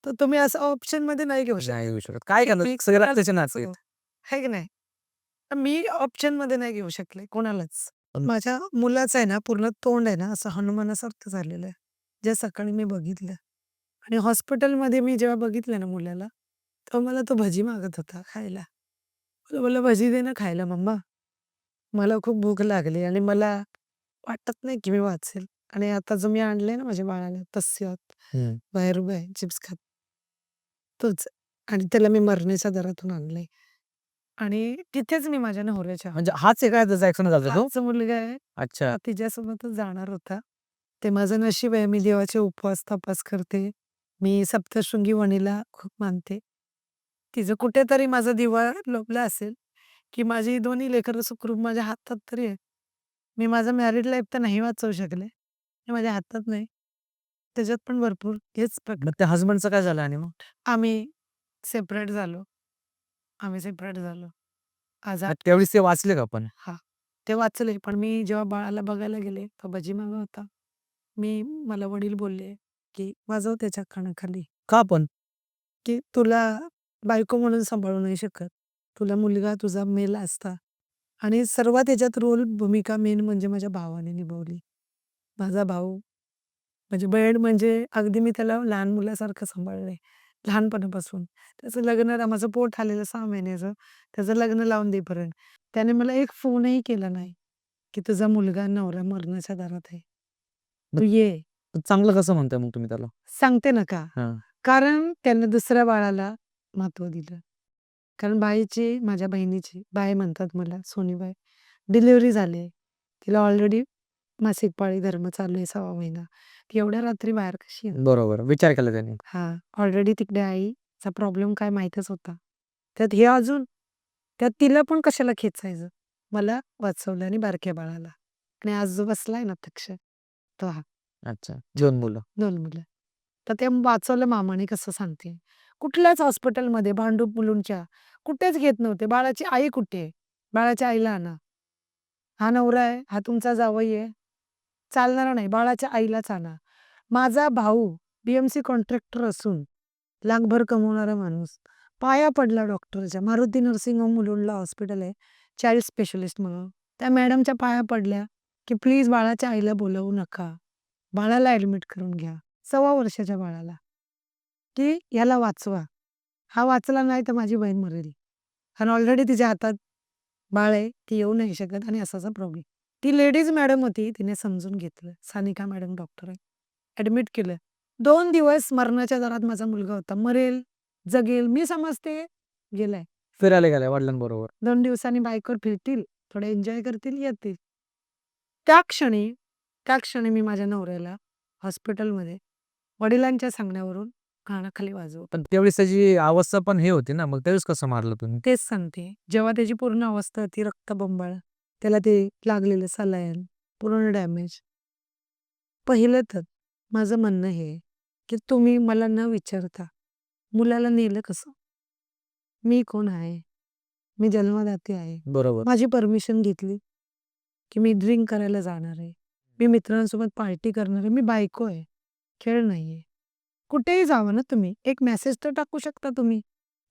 तर तुम्ही असं ऑप्शनमध्ये नाही घेऊ शकत. नाही येऊ शकत. काय की करणार? मी सगळे कोणालाच रक्ताचे नाते आहेत. असो, आहे की नाही? तर मी ऑप्शनमध्ये नाही घेऊ शकले कोणालाच. पण माझ्या मुलाचं आहे ना, पूर्ण तोंड आहे ना, असं हनुमानासारखं झालेलं आहे. जे सकाळी मी बघितलं आणि हॉस्पिटलमध्ये मी जेव्हा बघितलं ना मुलाला, तेव्हा मला तो भजी मागत होता खायला. "मला भजी दे ना खायला मम्मा. मला खूप भूक लागली आणि मला वाटत नाही की मी वाचेल." आणि आता जो मी आणलंय ना माझ्या बाळाला तस्यात हं. बाहेर उभा आहे चिप्स खात, तोच. आणि त्याला मी मरण्याच्या दारातून आणलंय. आणि तिथेच मी माझ्या नवऱ्याच्या म्हणजे हाच आहे का त्याचा ॲक्सिडेंट झाला तो? हाच मुलगा आहे. अच्छा. हा तिच्यासोबतच जाणार होता. ते माझं नशीब आहे. मी देवाचे उपवास, तपास करते. मी सप्तशृंगी वणीला खूप मानते. तिचं कुठेतरी माझा दिवा लोभला असेल, की माझी दोन्ही लेकरं सुखरूप माझ्या हातात तरी आहे. मी माझं मॅरिड लाईफ तर नाही वाचवू शकले. हे माझ्या हातात नाही. त्याच्यात पण भरपूर हेच मग त्या हसबंडचं काय झालं आणि मग? आम्ही सेपरेट झालो. आम्ही सेपरेट झालो. आज मग 8 त्यावेळेस ते वाचले का पण? हां. ते वाचले. पण मी जेव्हा बाळाला बघायला गेले, तो भजी मागत होता. मला वडील बोलले, की "वाजव त्याच्या कानाखाली, का पण? की तुला बायको म्हणून सांभाळू नाही शकत. तुला मुलगा तुझा मेला असता." आणि सर्वात याच्यात भूमिका मेन म्हणजे माझ्या भावाने निभावली. माझा भाऊ म्हणजे बहीण म्हणजे अगदी मी त्याला लहान मुलासारखं सांभाळलंय, लहानपणापासून. त्याचं लग्न माझं पोट आलेलं 6 महिन्याचं, त्याचं लग्न लावून देईपर्यंत. त्याने मला एक फोनही केला नाही, की तुझा मुलगा नवरा मरणाच्या दारात आहे. मग तू ये. तर चांगलं कसं म्हणताय मग तुम्ही त्याला? सांगते ना का? हां. कारण त्यानं दुसऱ्या बाळाला महत्त्व दिलं. कारण बाईची, माझ्या बहिणीची, बाई म्हणतात मला, सोनीबाई, डिलिव्हरी झाली. तिला ऑलरेडी मासिक पाळी धर्म चालू आहे 6वा महिना. ती एवढ्या रात्री बाहेर कशी येणार? बरोबर. विचार केला त्यांनी. हां, ऑलरेडी तिकडे आईचा प्रॉब्लेम काय माहीतच होता. त्यात हे अजून, त्यात तिला पण कशाला खेचायचं? मला वाचवलं आणि बारक्या बाळाला. आणि आज जो बसलाय ना अध्यक्ष, तो हा. अच्छा. 2 मुलं. 2 मुलं. तर ते वाचवलं मामाने, कसं सांगते. कुठल्याच हॉस्पिटलमध्ये भांडूप मुलूंच्या कुठेच घेत नव्हते. बाळाची आई कुठे आहे? बाळाच्या आईला आणा. हा नवरा आहे, हा तुमचा जावई आहे. चालणार नाही, बाळाच्या आईलाच आणा. माझा भाऊ BMC कॉन्ट्रॅक्टर असून लाखभर कमवणारा माणूस पाया पडला डॉक्टरच्या. मारुती नर्सिंग होम मुलुंडला हॉस्पिटल आहे, चाइल्ड स्पेशलिस्ट म्हणून. त्या मॅडमच्या पाया पडल्या, की प्लीज बाळाच्या आईला बोलवू नका. बाळाला ॲडमिट करून घ्या. 1.25 वर्षाच्या बाळाला, की ह्याला वाचवा. हा वाचला नाही तर माझी बहीण मरेल. कारण ऑलरेडी तिच्या हातात बाळ आहे, ती येऊ नाही शकत आणि असा प्रॉब्लेम. ती लेडीज मॅडम होती, तिने समजून घेतलं. सानिका मॅडम डॉक्टर आहे. ॲडमिट केलं. 2 दिवस मरणाच्या दारात माझा मुलगा होता. मरेल, जगेल, मी समजते गेलाय. फिरायला गेलाय वडिलांबरोबर. 2 दिवसांनी बाईकवर फिरतील, थोडं एन्जॉय करतील, येतील. त्या क्षणी मी माझ्या नवऱ्याला हॉस्पिटलमध्ये वडिलांच्या सांगण्यावरून कानाखाली वाजवलं. पण त्यावेळेस त्याची अवस्था पण हे होती ना, मग त्यावेळेस कसं मारलं तुम्ही? तेच सांगते. जेव्हा त्याची पूर्ण अवस्था होती, रक्तबंबाळ, त्याला ते लागलेलं सलाईन, पूर्ण डॅमेज. पहिलं तर माझं म्हणणं हे आहे, की तुम्ही मला न विचारता मुलाला नेलं कसं? मी कोण आहे? मी जन्मदाती आहे. बरोबर. माझी परमिशन घेतली, की मी ड्रिंक करायला जाणार आहे. मी मित्रांसोबत पार्टी करणार आहे. मी बायको आहे, खेळ नाहीये. कुठेही जावं ना तुम्ही, एक मेसेज तर टाकू शकता तुम्ही,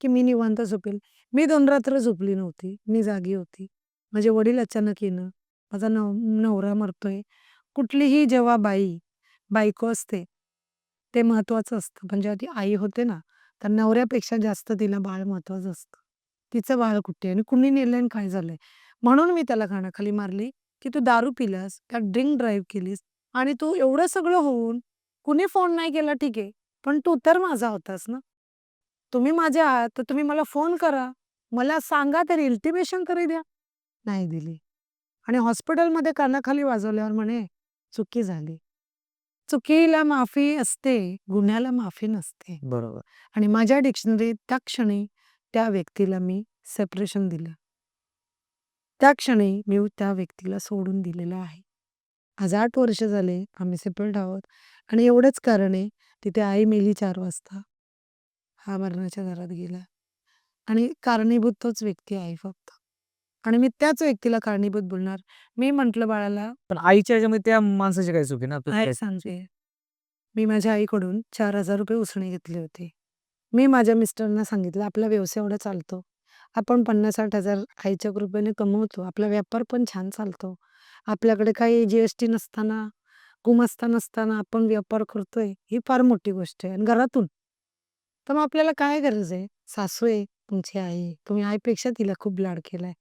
की मी निवांत झोपेल. मी 2 रात्र झोपली नव्हती. मी जागी होती. माझे वडील अचानक येणं, माझा नवरा मरतोय. कुठलीही जेव्हा बायको असते, ते महत्त्वाचं असतं. पण जेव्हा ती आई होते ना, तर नवऱ्यापेक्षा जास्त तिला बाळ महत्त्वाचं असतं. तिचं बाळ कुठे आहे आणि कुणी नेलंय आणि काय झालंय? म्हणून मी त्याला कानाखाली मारली, की तू दारू पिलास, का ड्रिंक ड्राईव्ह केलीस आणि तू एवढं सगळं होऊन कुणी फोन नाही केला ठीक आहे, पण तू तर माझा होतास ना. तुम्ही माझे आहात, तर तुम्ही मला फोन करा. मला सांगा, तरी इंटिमेशन तरी द्या. नाही दिली. आणि हॉस्पिटलमध्ये कानाखाली वाजवल्यावर म्हणे, चुकी झाली. चुकीला माफी असते, गुन्ह्याला माफी नसते. बरोबर. आणि माझ्या डिक्शनरीत त्या क्षणी त्या व्यक्तीला मी सेपरेशन दिलं. त्या क्षणी मी त्या व्यक्तीला सोडून दिलेलं आहे. आज 8 वर्ष झाले आम्ही सेपरेट आहोत आणि एवढंच कारण आहे, तिथे आई मेली 4 वाजता. हा मरणाच्या दारात गेला आणि कारणीभूत तोच व्यक्ती आहे फक्त. आणि मी त्याच व्यक्तीला कारणीभूत बोलणार. मी म्हटलं बाळाला, पण आईच्या ह्याच्यामध्ये त्या माणसाची काय चूक आहे ना? आहे सांगते. मी माझ्या आईकडून ₹4000 उसने घेतले होते. मी माझ्या मिस्टरांना सांगितलं, आपला व्यवसाय एवढा चालतो. आपण 50,000-60,000 आईच्या कृपेने कमवतो. आपला व्यापार पण छान चालतो. आपल्याकडे काही GST नसताना, गुमास्ता नसताना आपण व्यापार करतोय, ही फार मोठी गोष्ट आहे आणि घरातून. तर मग आपल्याला काय गरज आहे? सासू आहे, तुमची आई. तुम्ही आईपेक्षा तिला खूप लाड केलाय.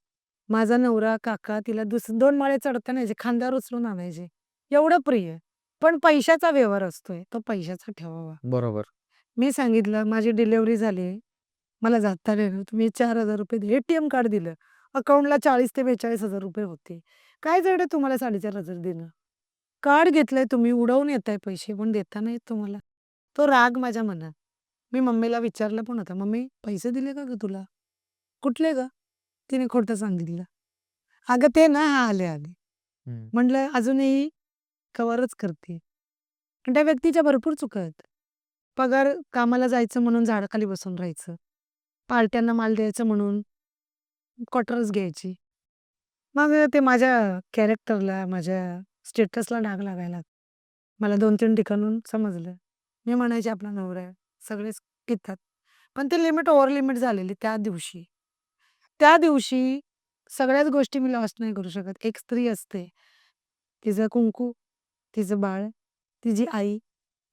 माझा नवरा, काका तिला 2 माळे चढताना यायचे, खांद्यावर उचलून आणायचे. एवढं प्रिय. पण पैशाचा व्यवहार असतोय, तो पैशाचा ठेवावा. बरोबर. मी सांगितलं, माझी डिलिव्हरी झाली. मला जाता नाही येत. तुम्ही ₹4000 दिले. ATM कार्ड दिलं. अकाउंटला 40,000 ते ₹42,000 होते. काय जड आहे तुम्हाला 4,500 देणं? कार्ड घेतलंय तुम्ही, उडवून येताय पैसे, पण देता नाहीत तुम्हाला. तो राग माझ्या मनात. मी मम्मीला विचारलं पण होतं, "मम्मी पैसे दिले का गं तुला?" "कुठले गं?" तिने खोटं सांगितलं. "अगं ते ना आले." हं. म्हटलं, "अजूनही कव्हरच करते." आणि त्या व्यक्तीच्या भरपूर चुका आहेत. पगार कामाला जायचं म्हणून झाडाखाली बसून राहायचं. पार्ट्यांना माल द्यायचं म्हणून क्वार्टर्स घ्यायची. मग ते माझ्या कॅरेक्टरला, माझ्या स्टेटसला डाग लागायला. मला 2-3 ठिकाणाहून समजलं. मी म्हणायचे आपला नवरा आहे, सगळेच पितात. पण ते लिमिट ओव्हर लिमिट झालेली त्या दिवशी. त्या दिवशी सगळ्याच गोष्टी मी लॉस्ट नाही करू शकत. एक स्त्री असते, तिचं कुंकू, तिचं बाळ, तिची आई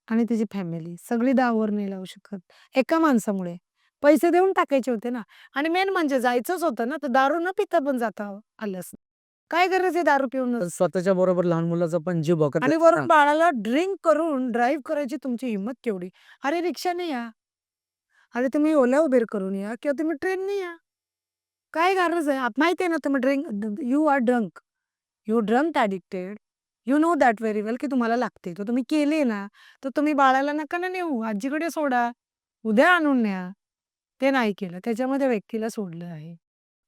आणि तिची फॅमिली सगळी दावावर नाही लावू शकत. एका माणसामुळे. पैसे देऊन टाकायचे होते ना. आणि मेन म्हणजे जायचंच होतं ना, तर दारू न पिता पण जाता आलं असतं. काय गरज आहे दारू पिऊन? तर स्वतःच्या बरोबर लहान मुलाचा पण जीव भोकात आणि आहे. वरून बाळाला ड्रिंक करून ड्राईव्ह करायची तुमची हिंमत केवढी? अरे रिक्षाने या. अरे तुम्ही ओला उबेर करून या किंवा तुम्ही ट्रेनने या. काय गरज आहे? माहिती आहे ना तुम्ही you are drunk. You drunk addicted. You know that very well की तुम्हाला लागते. तर तुम्ही केली ना, तर तुम्ही बाळाला नका ना नेऊ. आजीकडे सोडा. उद्या आणून न्या. ते नाही केलं. त्याच्यामुळे त्या व्यक्तीला सोडलं आहे.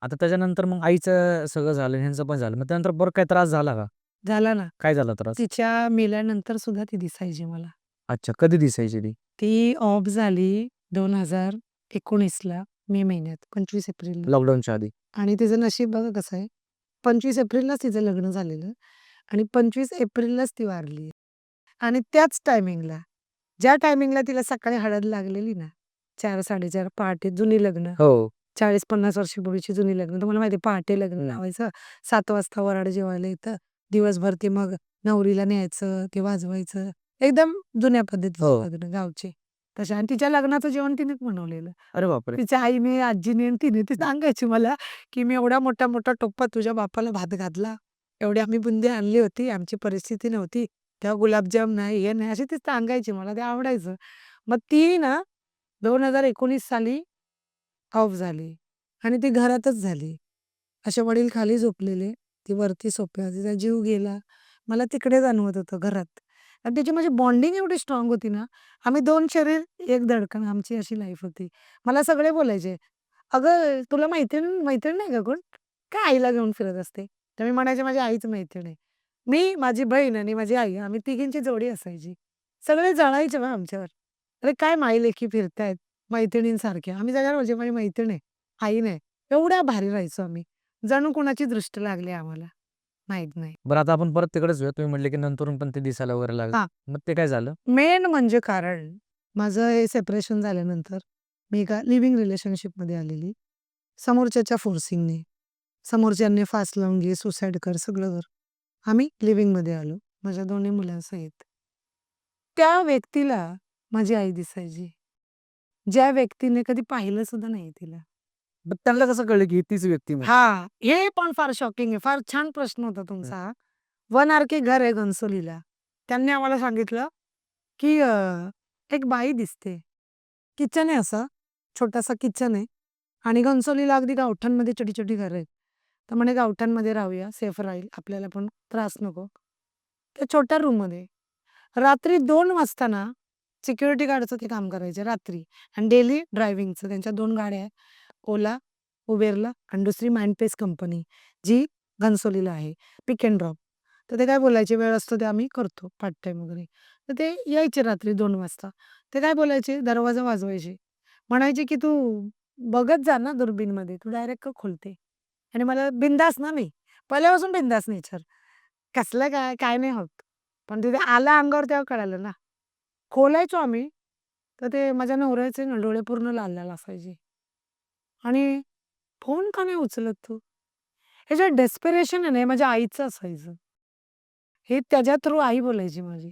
आता त्याच्यानंतर मग आईचं सगळं झालं, ह्यांचं पण झालं. मग त्यानंतर बरं काही त्रास झाला का? झाला ना. काय झाला त्रास? तिच्या मेल्यानंतर सुद्धा ती दिसायची मला. अच्छा, कधी दिसायची ती? ती ऑफ झाली 2019ला मे महिन्यात 25 एप्रिलला. लॉकडाऊनच्या आधी. आणि तिचं नशीब बघा कसं आहे. 25 एप्रिललाच तिचं लग्न झालेलं आणि 25 एप्रिललाच ती वारली. आणि त्याच टायमिंगला, ज्या टायमिंगला तिला सकाळी हळद लागलेली ना, 4-4:30 पहाटे जुनी लग्न. हो. 40-50 वर्षापूर्वीची जुनी लग्न. तुम्हाला माहिती आहे पहाटे लग्न लावायचं. 7 वाजता वऱ्हाड जेवायला येतं. दिवसभर ते मग नवरीला न्यायचं, ते वाजवायचं. एकदम जुन्या पद्धतीचं हो. लग्न गावचे. तशा आणि तिच्या लग्नाचं जेवण तिनेच बनवलेलं. अरे बापरे! तिच्या आईने, आजीने आणि तिने ती सांगायची मला, की "मी एवढा मोठा टोपा तुझ्या बापाला भात घातला. एवढी आम्ही बुंदी आणली होती. आमची परिस्थिती नव्हती. तेव्हा गुलाबजाम नाही, हे नाही." अशी ती सांगायची मला. ते आवडायचं. मग ती ना 2019 साली ऑफ झाली आणि ती घरातच झाली. असे वडील खाली झोपलेले, ती वरती सोफ्यावर. तिचा जीव गेला. मला तिकडे जाणवत होतं घरात. आणि त्याची माझी बॉन्डिंग एवढी स्ट्राँग होती ना, आम्ही 2 शरीर, 1 धडकन आमची अशी लाईफ होती. मला सगळे बोलायचे, "अगं तुला मैत्रीण मैत्रीण नाही का कोण? काय आईला घेऊन फिरत असते?" तर मी म्हणायचे, "माझी आईच मैत्रीण आहे." मी, माझी बहीण आणि माझी आई आम्ही तिघींची जोडी असायची. सगळे जळायचे मग आमच्यावर. "अरे काय माई-लेकी फिरतायत मैत्रिणींसारख्या." आम्ही सगळ्यांना म्हणजे माझी मैत्रीण आहे, आई नाही. एवढ्या भारी राहायचो आम्ही. जणू कुणाची दृष्ट लागली आम्हाला. माहीत नाही. बरं आता आपण परत तिकडेच येऊया. तुम्ही म्हटले की नंतरून पण ते दिसायला वगैरे लागलं. हां. मग ते काय झालं? मेन म्हणजे कारण माझं हे सेपरेशन झाल्यानंतर मी एका लिव्हिंग रिलेशनशिपमध्ये आलेली. समोरच्याच्या फोर्सिंगने. समोरच्यांनी फास लावून घे, सुसाईड कर, सगळं कर. आम्ही लिव्हिंगमध्ये आलो. माझ्या दोन्ही मुलांसहित. त्या व्यक्तीला माझी आई दिसायची. ज्या व्यक्तीने कधी पाहिलं सुद्धा नाही तिला. मग त्यांना कसं कळलं की ही तीच व्यक्ती म्हणजे? हां, हे पण फार शॉकिंग आहे. फार छान प्रश्न होता तुमचा हा. 1 आर-के घर आहे घणसोलीला. त्यांनी आम्हाला सांगितलं, की एक बाई दिसते. किचन आहे असं, छोटासा किचन आहे आणि घणसोलीला अगदी गावठाणमध्ये छोटी-छोटी घरं आहेत. तर म्हणे गावठाणमध्ये राहूया, सेफ राहील, आपल्याला पण त्रास नको. त्या छोट्या रूममध्ये रात्री 2 वाजता ना, सिक्युरिटी गार्डचं ते काम करायचे रात्री आणि डेली ड्रायव्हिंगचं. त्यांच्या 2 गाड्या आहेत. ओला, उबेरला आणि दुसरी माइंडपेस कंपनी, जी घणसोलीला आहे. पिक अँड ड्रॉप. तर ते काय बोलायचे, वेळ असतो ते आम्ही करतो पार्ट टाईम वगैरे. तर ते यायचे रात्री 2 वाजता. ते काय बोलायचे, दरवाजा वाजवायचे. म्हणायचे, की "तू बघत जा ना दुर्बीणमध्ये, तू डायरेक्ट का खोलते?" आणि मला बिंदास ना मी, पहिल्यापासून बिंदास नेचर. कसलं काय, काय नाही होत. पण तिथे आला अंगावर तेव्हा कळालं ना. खोलायचो आम्ही, तर ते माझ्या नवऱ्याचे ना डोळे पूर्ण लाल-लाल असायचे. आणि "फोन का नाही उचलत तू?" हे जे डेस्परेशन आहे ना, हे माझ्या आईचं असायचं. हे त्याच्या थ्रू आई बोलायची माझी,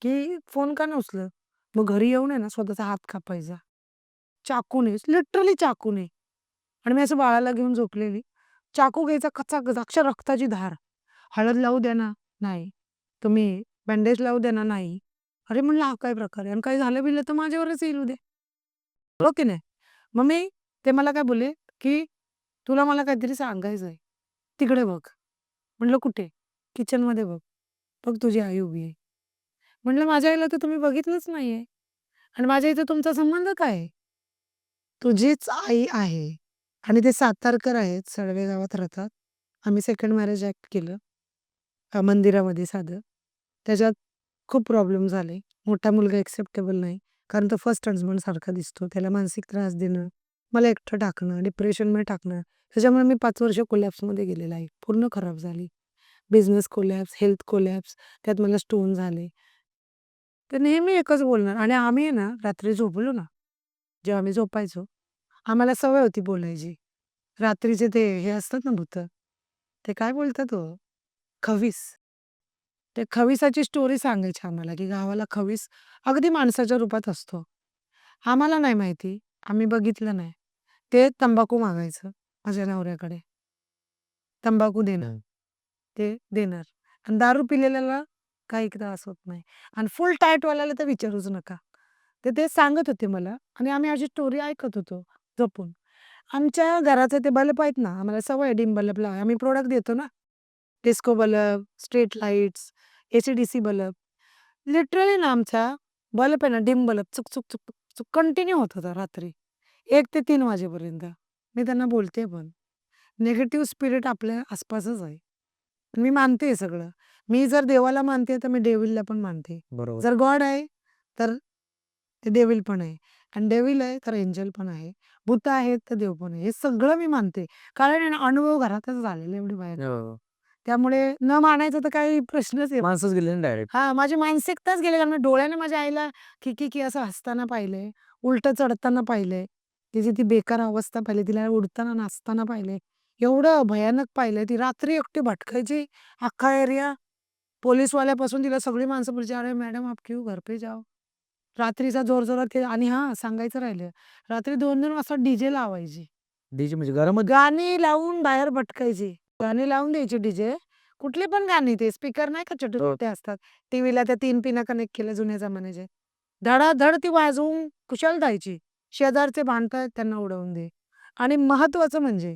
की "फोन का नाही उचलत?" मग घरी येऊन आहे ना, स्वतःचा हात कापायचा. चाकूने, लिटरली चाकूने. आणि मी असं बाळाला घेऊन झोपलेली. चाकू घ्यायचा कचाकच, अक्षर रक्ताची धार. "हळद लावू द्या ना." "नाही." "तुम्ही बँडेज लावू द्या ना." "नाही." अरे म्हणलं हा काय प्रकार आहे? आणि काही झालं-बिलं तर माझ्यावरच येईल उद्या. हो की नाही? मग मी, ते मला काय बोलले, की "तुला मला काहीतरी सांगायचं आहे. तिकडे बघ." म्हटलं "कुठे?" "किचनमध्ये बघ. बघ तुझी आई उभी आहे." म्हटलं "माझ्या आईला तर तुम्ही बघितलंच नाहीये आणि माझ्या इथे तुमचा संबंध काय आहे?" "तुझीच आई आहे आणि ते सातारकर आहेत, सळवे गावात राहतात. आम्ही सेकंड मॅरेज ॲक्ट केलं मंदिरामध्ये साधं. त्याच्यात खूप प्रॉब्लेम झाले. मोठा मुलगा एक्सेप्टेबल नाही. कारण तो फर्स्ट हजबंडसारखा दिसतो. त्याला मानसिक त्रास देणं, मला एकटं टाकणं, डिप्रेशनमध्ये टाकणं. त्याच्यामुळे मी 5 वर्ष कोलॅप्समध्ये गेले. लाईफ पूर्ण खराब झाली. बिझनेस कोलॅप्स, हेल्थ कोलॅप्स, त्यात मला स्टोन झाले. तर नेहमी एकच बोलणार आणि आम्ही आहे ना, रात्री झोपलो ना, जेव्हा आम्ही झोपायचो, आम्हाला सवय होती बोलायची. रात्रीचे ते हे असतात ना भुतं, ते काय बोलतात हो? खवीस. ते खविसाची स्टोरी सांगायची आम्हाला, की गावाला खवीस अगदी माणसाच्या रूपात असतो. आम्हाला नाही माहिती, आम्ही बघितलं नाही. ते तंबाखू मागायचं माझ्या नवऱ्याकडे. तंबाखू देणं. ते देणार. आणि दारू पिलेल्याला काही त्रास होत नाही. आणि फुल टाईटवाल्याला तर विचारूच नका. ते सांगत होते मला आणि आम्ही अशी स्टोरी ऐकत होतो जपून. आमच्या घराचे ते बल्ब आहेत ना, आम्हाला सवय आहे डिम बल्ब लावायची. आम्ही प्रॉडक्ट देतो ना, disco bulb, street lights, AC DC bulb. Literally ना आमचा बल्ब आहे ना, डिम बल्ब चुक, चुक, चुक, चुक, चुक कंटिन्यू होत होता रात्री 1 ते 3 वाजेपर्यंत. मी त्यांना बोलते पण, निगेटिव्ह स्पिरिट आपल्या आसपासच आहे. मी मानते हे सगळं. मी जर देवाला मानते, तर मी डेव्हिलला पण मानते. बरोबर. जर गॉड आहे, तर ते डेव्हिल पण आहे आणि डेव्हिल आहे, तर एंजल पण आहे. भूत आहेत, तर देव पण आहे. हे सगळं मी मानते. कारण आहे ना, अनुभव घरातच झालेले एवढे बाहेर. हो. त्यामुळे न मानायचा तर काही प्रश्नच येत माणसंच गेले ना डायरेक्ट. हां, माझी मानसिकताच गेली कारण मी डोळ्याने माझ्या आईला की असं हसताना पाहिलंय, उलटं चढताना पाहिलंय. तिची ती बेकार अवस्था पाहिली, तिला उडताना, नाचताना पाहिलंय. एवढं भयानक पाहिलंय. ती रात्री एकटी भटकायची अख्खा एरिया. पोलिसवाल्यापासून तिला सगळी माणसं बोलायची, "अरे मॅडम आप क्यों घर पे जाओ?" रात्रीचा जोरजोरात आणि हां, सांगायचं राहिलं. रात्री 2-2 वाजता डीजे लावायची. डीजे म्हणजे घरामध्ये? गाणी लावून बाहेर भटकायची. गाणी लावून द्यायची डीजे. कुठली पण गाणी ते स्पीकर नाही का हो. छोटे-छोटे असतात. टीव्हीला त्या 3 पिनं कनेक्ट केल्या जुन्या जमान्याचे. धडाधड ती वाजवून कुशाल जायची. शेजारचे भांडतायत त्यांना उडवून दे. आणि महत्त्वाचं म्हणजे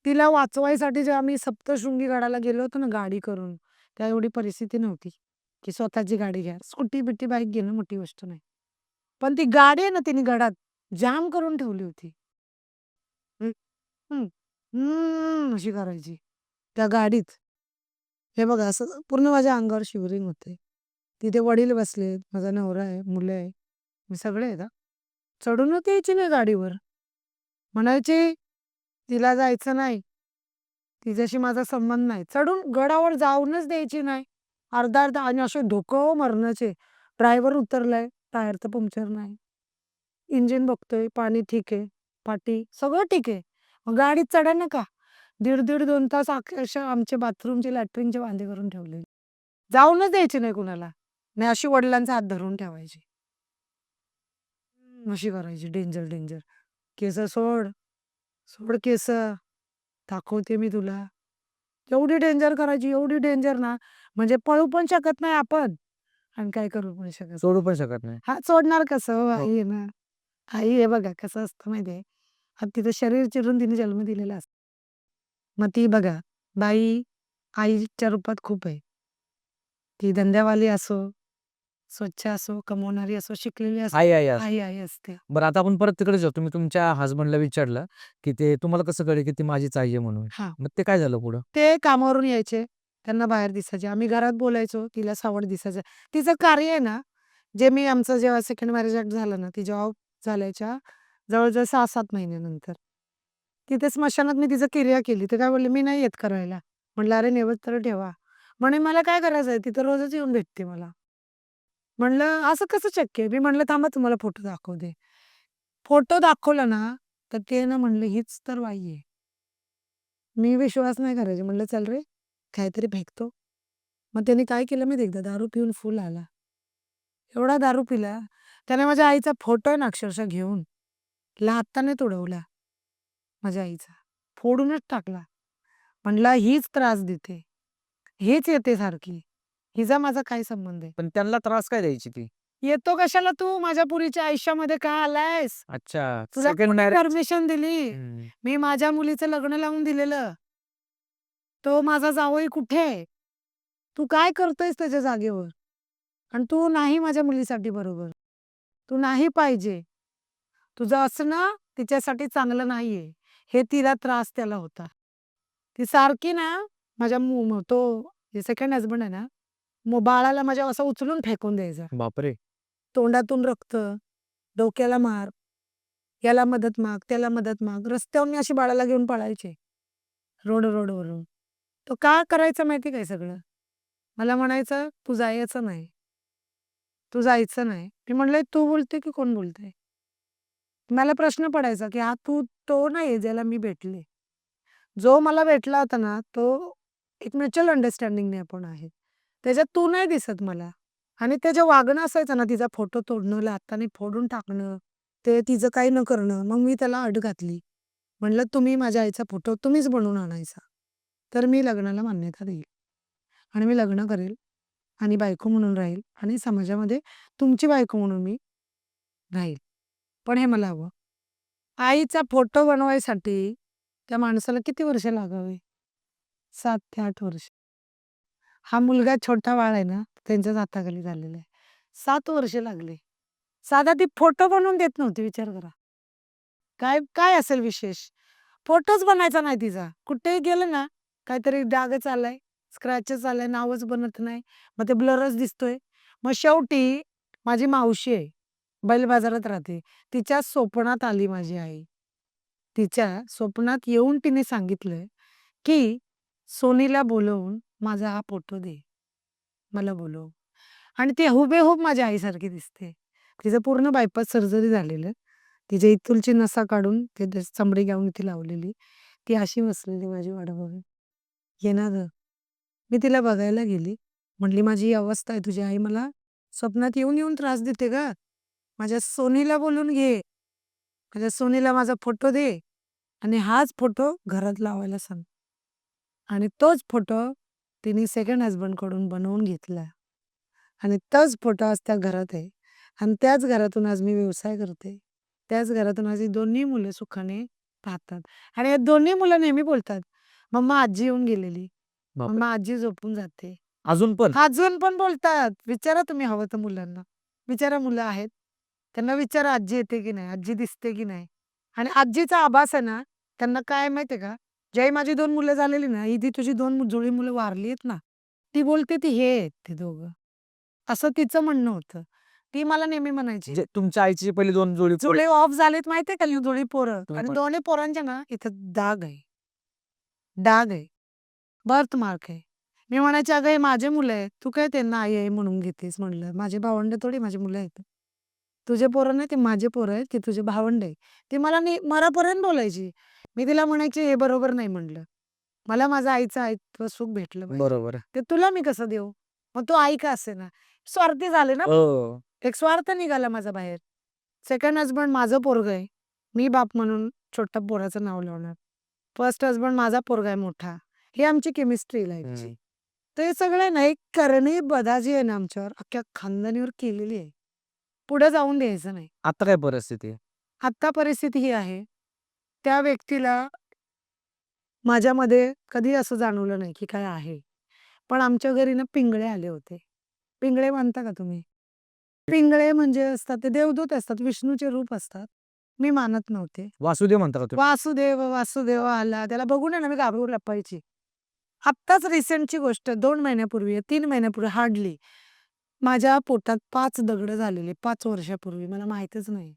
तिला वाचवायसाठी जेव्हा आम्ही सप्तशृंगी गडाला गेलो होतो ना गाडी करून, तेव्हा एवढी परिस्थिती नव्हती, की स्वतःची गाडी घ्या. स्कूटी-बिटी बाईक घेणं मोठी गोष्ट नाही. पण ती गाडी आहे ना तिने गडात जाम करून ठेवली होती. हं, हं, अशी करायची त्या गाडीत. हे बघा असं पूर्ण माझ्या अंगावर शिवरिंग होते. तिथे वडील बसलेत, माझा नवरा आहे, मुलं आहे. मी सगळे आहेत हां. चढूनच यायची नाही गाडीवर. म्हणायची, "तिला जायचं नाही. तिच्याशी माझा संबंध नाही." चढून गडावर जाऊनच द्यायची नाही. अर्धा-अर्धा आणि असे धोकं मरणाचे. ड्रायव्हर उतरलाय, टायर तर पंक्चर नाही. इंजिन बघतोय, पाणी ठीक आहे, पाटी सगळं ठीक आहे. मग गाडीत चढा नका. दीड-दीड 2 तास अक्षरशः आमचे बाथरूमचे, लॅट्रिनचे वांदे करून ठेवले. जाऊनच द्यायची नाही कुणाला. नाही अशी वडिलांचा हात धरून ठेवायची. अशी करायची डेंजर, डेंजर. "केस सोड, सोड केस, दाखवते मी तुला." एवढी डेंजर करायची, एवढी डेंजर ना, म्हणजे पळू पण शकत नाही आपण आणि काय करू पण शकत नाही. सोडू पण शकत नाही. हां, सोडणार कसं हो? हो. आई आहे ना. आई हे बघा कसं असतं माहिती आहे. आता तिचं शरीर चिरून तिने जन्म दिलेला असतो. मग ती बघा, बाई आईच्या रूपात खूप आहे. ती धंद्यावाली असो, स्वच्छ असो, कमवणारी असो, शिकलेली असो, आई, आई असते. आई आई असते. बरं आता आपण परत तिकडे जाऊ. तुम्ही तुमच्या हसबंडला विचारलं, की ते तुम्हाला कसं कळलं, की ती माझीच आई आहे म्हणून? हां. मग ते काय झालं पुढं? ते कामावरून यायचे, त्यांना बाहेर दिसायचे. आम्ही घरात बोलायचो, तिला सावड दिसायचं. तिचं कार्य आहे ना, जे मी आमचं जेव्हा सेकंड मॅरेज ॲक्ट झालं ना, ती जॉब झाल्याच्या जवळ-जवळ 6-7 महिन्यानंतर. तिथे स्मशानात मी तिचं क्रिया केली. ते काय बोलले, "मी नाही येत करायला." म्हटलं, "अरे नैवेद्य तर ठेवा." म्हणे, "मला काय करायचंय? ती तर रोजच येऊन भेटते मला." म्हणलं, "असं कसं शक्य आहे?" मी म्हणलं, "थांबा तुम्हाला फोटो दाखवते." फोटो दाखवला ना, तर ते ना म्हणले, "हीच तर बाई आहे." मी विश्वास नाही करायचे. म्हणलं, "चल रे, काहीतरी फेकतो." मग त्याने काय केलं माहिती एकदा दारू पिऊन फुल आला. एवढा दारू पिला, त्याने माझ्या आईचा फोटो आहे ना अक्षरशः घेऊन लाथाने तुडवला माझ्या आईचा. फोडूनच टाकला. म्हणला, "हीच त्रास देते. हीच येते सारखी. हिचा माझा काय संबंध आहे?" पण त्यांना त्रास काय द्यायची ती? "येतो कशाला तू माझ्या पुरीच्या आयुष्यामध्ये का आलायस? अच्छा, तुला सेकंड कोणी मॅरेज. परमिशन दिली? हं. मी माझ्या मुलीचं लग्न लावून दिलेलं. तो माझा जावई कुठे आहे? तू काय करतोयस त्याच्या जागेवर? आणि तू नाही माझ्या मुलीसाठी बरोबर. तू नाही पाहिजे. तुझं असणं तिच्यासाठी चांगलं नाहीये." हे तिला त्रास त्याला होता. ती सारखी ना माझ्या तो जे सेकंड हसबंड आहे ना, मग बाळाला माझ्या असं उचलून फेकून द्यायचा. बापरे! तोंडातून रक्त, डोक्याला मार, याला मदत माग, त्याला मदत माग. रस्त्यावरून मी अशी बाळाला घेऊन पळायचे. रोडवरून. तो का करायचा माहिती काय सगळं? मला म्हणायचं, "तू जायचं नाही. तू जायचं नाही." मी म्हणलं, "तू बोलते की कोण बोलतंय?" मला प्रश्न पडायचा, की हा तो नाही ज्याला मी भेटले. जो मला भेटला होता ना, तो एक म्युच्युअल अंडरस्टँडिंगने आपण आहे. त्याच्यात तू नाही दिसत मला. आणि ते जे वागणं असायचं ना, तिचा फोटो तोडणं, लाथाने फोडून टाकणं, ते तिचं काही न करणं. मग मी त्याला अट घातली. म्हणलं, "तुम्ही माझ्या आईचा फोटो तुम्हीच बनवून आणायचा. तर मी लग्नाला मान्यता देईल." आणि मी लग्न करेल आणि बायको म्हणून राहील आणि समाजामध्ये तुमची बायको म्हणून मी राहील. पण हे मला हवं. आईचा फोटो बनवायसाठी त्या माणसाला किती वर्ष लागावे? 7 ते 8 वर्ष. हा मुलगा छोटा बाळ आहे ना, त्यांच्याच हाताखाली झालेला आहे. 7 वर्ष लागले. साधा ती फोटो बनवून देत नव्हती, विचार करा. काय काय असेल विशेष? फोटोच बनायचा नाही तिचा. कुठेही गेलं ना, काहीतरी डागच आलाय, स्क्रॅचेस आलाय, नावच बनत नाही. मग ते ब्लरच दिसतोय. मग शेवटी माझी मावशी आहे, बैल बाजारात राहते. तिच्या स्वप्नात आली माझी आई. तिच्या स्वप्नात येऊन तिने सांगितलं, की "सोनीला बोलवून माझा हा फोटो दे. मला बोलव." आणि ती हुबेहूब माझ्या आईसारखी दिसते. तिचं पूर्ण बायपास सर्जरी झालेलं. तिच्या इथूलची नसा काढून ते चमडी गाऊन इथे लावलेली. ती अशी बसलेली माझी वाट बघत. "ये ना गं." मी तिला बघायला गेली. म्हटली, "माझी ही अवस्था आहे. तुझी आई मला स्वप्नात येऊन येऊन त्रास देते गं. माझ्या सोनीला बोलवून घे. माझ्या सोनीला माझा फोटो दे आणि हाच फोटो घरात लावायला सांग." आणि तोच फोटो तिने सेकंड हसबंडकडून बनवून घेतला आणि तोच फोटो आज त्या घरात आहे आणि त्याच घरातून आज मी व्यवसाय करते. त्याच घरातून माझी दोन्ही मुलं सुखाने राहतात आणि हे दोन्ही मुलं नेहमी बोलतात, "मम्मा आजी येऊन गेलेली. बापरे! मम्मा आजी झोपून जाते." अजून पण? अजून पण बोलतात. विचारा तुम्ही हवं तर मुलांना. विचारा मुलं आहेत. त्यांना विचारा आजी येते की नाही, आजी दिसते की नाही आणि आजीचा आभास आहे ना, त्यांना काय माहिती का? ज्यावेळी माझी 2 मुलं झालेली ना, "ही तुझी 2 जुळी मुलं वारली आहेत ना." ती बोलते ती हे आहेत ते दोघं. असं तिचं म्हणणं होतं. ती मला नेहमी म्हणायची, म्हणजे तुमच्या आईची पहिली 2 जोडी पोरं "जुळे ऑफ झालेत माहिती का जुळी पोरं तुम्ही आणि पण दोन्ही पोरांच्या ना इथं डाग आहे. डाग आहे. बर्थ मार्क आहे." मी म्हणायचे, "अगं हे माझे मुलं आहेत. तू काय त्यांना आई आई म्हणून घेतेस?" म्हणलं. "माझे भावंडं थोडी माझी मुलं आहेत. तुझे पोरं नाही ते माझे पोरं आहेत, ते तुझे भावंड आहे." ती मला मरेपर्यंत बोलायची. मी तिला म्हणायचे, "हे बरोबर नाही" म्हणलं. "मला माझं आईचं आईत्व सुख भेटलं पाहिजे. बरोबर. ते तुला मी कसं देऊ? मग तू आई का असेना." स्वार्थी झाले ना. हो. एक स्वार्थ निघाला माझा बाहेर. सेकंड हसबंड माझं पोरगं आहे. मी बाप म्हणून छोट्या पोराचं नाव लावणार. फर्स्ट हसबंड माझा पोरगा आहे मोठा. ही आमची केमिस्ट्री लाईफची. हं. तर हे सगळं ना एक करणी बधा जी आहे ना आमच्यावर अख्ख्या खानदानीवर केलेली आहे. पुढे जाऊन द्यायचं नाही. आता काय परिस्थिती आहे? आत्ता परिस्थिती ही आहे, त्या व्यक्तीला माझ्यामध्ये कधी असं जाणवलं नाही की काय आहे. पण आमच्या घरी ना पिंगळे आले होते. पिंगळे मानता का तुम्ही? पिंगळे म्हणजे असतात ते देवदूत असतात, विष्णूचे रूप असतात. मी मानत नव्हते. वासुदेव म्हणता का तुम्ही? वासुदेव, वासुदेव आला. त्याला बघून आहे ना मी घाबरून लपायची. आत्ताच रिसेंटची गोष्ट 2 महिन्यापूर्वी, 3 महिन्यापूर्वी हार्डली माझ्या पोटात 5 दगडं झालेले 5 वर्षापूर्वी मला माहीतच नाही.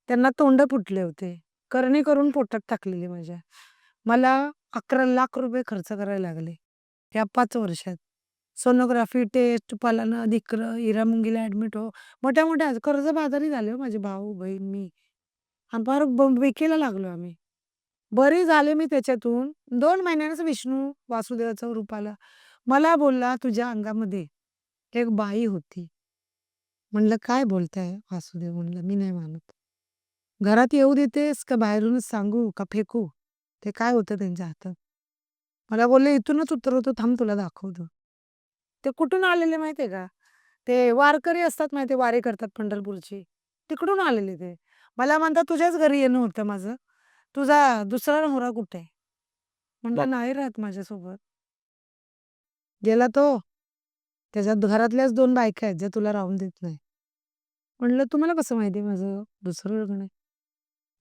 त्यांना तोंड फुटले होते. करणी करून पोटात टाकलेली माझ्या. मला 11 लाख रुपये खर्च करायला लागले. या 5 वर्षात. सोनोग्राफी, टेस्ट, पालानं, अधिक्रम, हिरामुंगीला ॲडमिट हो. मोठ्या-मोठ्या कर्जबाजारी झाले हो माझे भाऊ, बहीण, मी. आणि फार बेकीला लागलो आम्ही. बरी झाले मी त्याच्यातून. 2 महिन्यानेच विष्णू वासुदेवाचं रूप आलं. मला बोलला, "तुझ्या अंगामध्ये एक बाई होती." म्हणलं, "काय बोलताय वासुदेव?" म्हणलं, "मी नाही मानत." "घरात येऊ देतेस का बाहेरूनच सांगू का फेकू?" ते काय होतं त्यांच्या हातात. मला बोलले, "इथूनच उतरवतो थांब तुला दाखवतो." ते कुठून आलेले माहिती का? ते वारकरी असतात माहिती वारी करतात पंढरपूरची. तिकडून आलेले ते. मला म्हणतात, "तुझ्याच घरी येणं होतं माझं. तुझा दुसरा नवरा कुठे आहे?" म्हणलं, बाप "नाही राहत माझ्यासोबत." गेला तो. त्याच्या घरातल्याच 2 बायका आहेत, ज्या तुला राहून देत नाही. म्हणलं, "तुम्हाला कसं माहिती आहे माझं दुसरं लग्न आहे?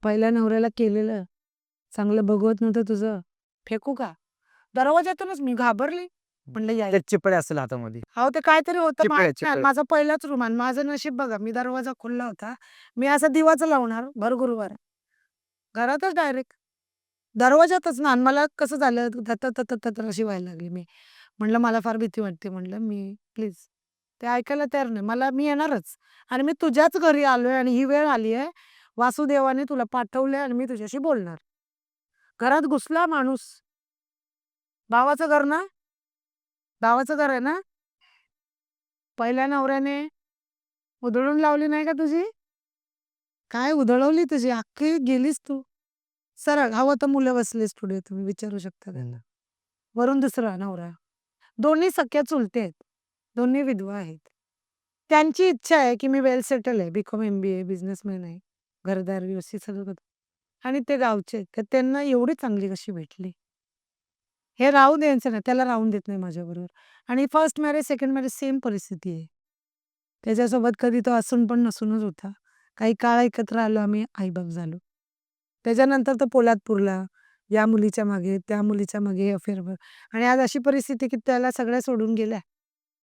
पहिल्या नवऱ्याला केलेलं, चांगलं भगवत नव्हतं तुझं, फेकू का?" दरवाजातूनच मी घाबरली. म्हणलं, "या." ते चिपळे असेल हातामध्ये. अहो, ते काहीतरी होतं चिपळे, माहीत नाही. चिपळे. माझा पहिलाच रूम आणि माझं नशीब बघा, मी दरवाजा खुला होता. मी असा दिवाचं लावणार भर गुरुवार. घरातच डायरेक्ट. दरवाजातच ना आणि मला कसं झालं थर अशी व्हायला लागली मी. म्हणलं, "मला फार भीती वाटते." म्हणलं, "मी प्लीज." ते ऐकायला तयार नाही. मी येणारच आणि मी तुझ्याच घरी आलोय आणि ही वेळ आली आहे. वासुदेवाने तुला पाठवलंय आणि मी तुझ्याशी बोलणार. घरात घुसला माणूस. "भावाचं घर ना? भावाचं घर आहे ना? पहिल्या नवऱ्याने उधळून लावली नाही का तुझी? काय उधळवली तुझी? अख्खी गेलीस तू." सरळ हवं तर मुलं बसले स्टुडिओ तुम्ही विचारू शकता त्यांना. वरून दुसरा नवरा. दोन्ही सख्या चुलते आहेत. दोन्ही विधवा आहेत. त्यांची इच्छा आहे, की मी वेल सेटल आहे. बी.कॉम, एम.बी.ए, बिझनेसमॅन आहे. घरदार व्यवस्थित सगळं करतो. आणि ते गावचे आहेत. तर त्यांना एवढी चांगली कशी भेटली? हे राहू द्यायचं नाही. त्याला राहून देत नाही माझ्याबरोबर. आणि first marriage, second marriage same परिस्थिती आहे. त्याच्यासोबत कधी तो असून पण नसूनच होता. काही काळ एकत्र आलो आम्ही, आई-बाप झालो. त्याच्यानंतर तो पोलादपूरला, या मुलीच्या मागे, त्या मुलीच्या मागे अफेअरवर. आणि आज अशी परिस्थिती की त्याला सगळ्या सोडून गेल्या.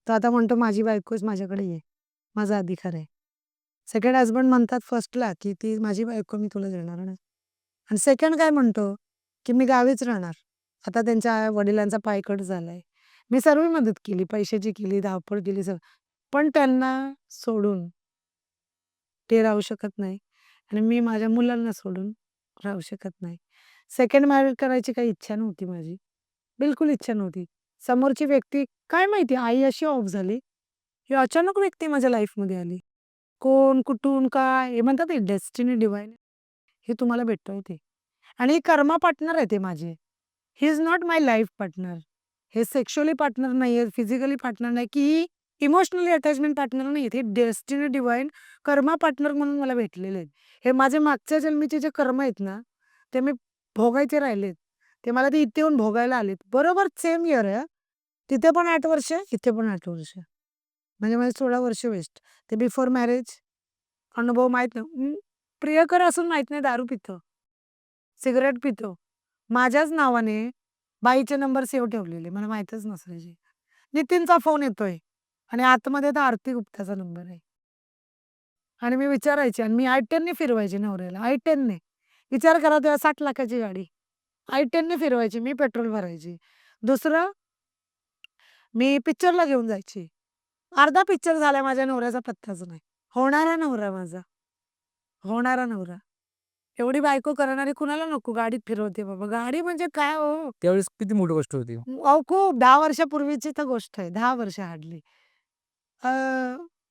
तो आता म्हणतो माझी बायकोच माझ्याकडे ये. माझा अधिकार आहे. सेकंड हसबंड म्हणतात फर्स्टला, की ती माझी बायको मी तुला देणार नाही. आणि सेकंड काय म्हणतो, की मी गावीच राहणार. आता त्यांच्या वडिलांचा पाय कट झालाय. मी सर्व मदत केली, पैशाची केली, धावपळ केली सगळं. पण त्यांना सोडून ते राहू शकत नाही आणि मी माझ्या मुलांना सोडून राहू शकत नाही. सेकंड मॅरेज करायची काही इच्छा नव्हती माझी. बिलकुल इच्छा नव्हती. समोरची व्यक्ती काय माहिती आई अशी ऑफ झाली, ही अचानक व्यक्ती माझ्या लाईफमध्ये आली. कोण, कुठून, काय हे म्हणतात डेस्टिनी डिव्हाइन हे तुम्हाला भेटतं ते. आणि कर्मा पार्टनर आहे ते माझे. He is not my life partner. हे सेक्शुअली पार्टनर नाहीये, फिजिकली पार्टनर नाही, की इमोशनली अटॅचमेंट पार्टनर नाहीये. हे डेस्टिनी डिव्हाइन कर्मा पार्टनर म्हणून मला भेटलेले आहेत. हे माझे मागच्या जन्मीचे जे कर्म आहेत ना, ते मी भोगायचे राहिलेत. ते मला ते इथे येऊन भोगायला आलेत. बरोबर सेम इयर आहे. तिथे पण 8 वर्ष, इथे पण 8 वर्ष. म्हणजे माझे 16 वर्ष वेस्ट. ते बिफोर मॅरेज अनुभव माहीत नाही. प्रियकर असून माहीत नाही दारू पितो, सिगारेट पितो. माझ्याच नावाने बाईचे नंबर सेव्ह ठेवलेले. मला माहीतच नसायचे. नितीनचा फोन येतोय आणि आतमध्ये तर आरती गुप्ताचा नंबर आहे. आणि मी विचारायचे आणि मी I-10ने फिरवायचे नवऱ्याला. I-10ने. विचार करा तेव्हा 60 लाखाची गाडी. I-10ने फिरवायची. मी पेट्रोल भरायची. दुसरं मी पिक्चरला घेऊन जायची. अर्धा पिक्चर झालाय माझ्या नवऱ्याचा पत्ताच नाही. होणारा नवरा माझा. होणारा नवरा. एवढी बायको करणारी कुणाला नको गाडीत फिरवते बाबा. गाडी म्हणजे काय हो? त्यावेळेस किती मोठी गोष्ट होती. अहो खूप 10 वर्षापूर्वीची तर गोष्ट आहे. 10 वर्ष हार्डली.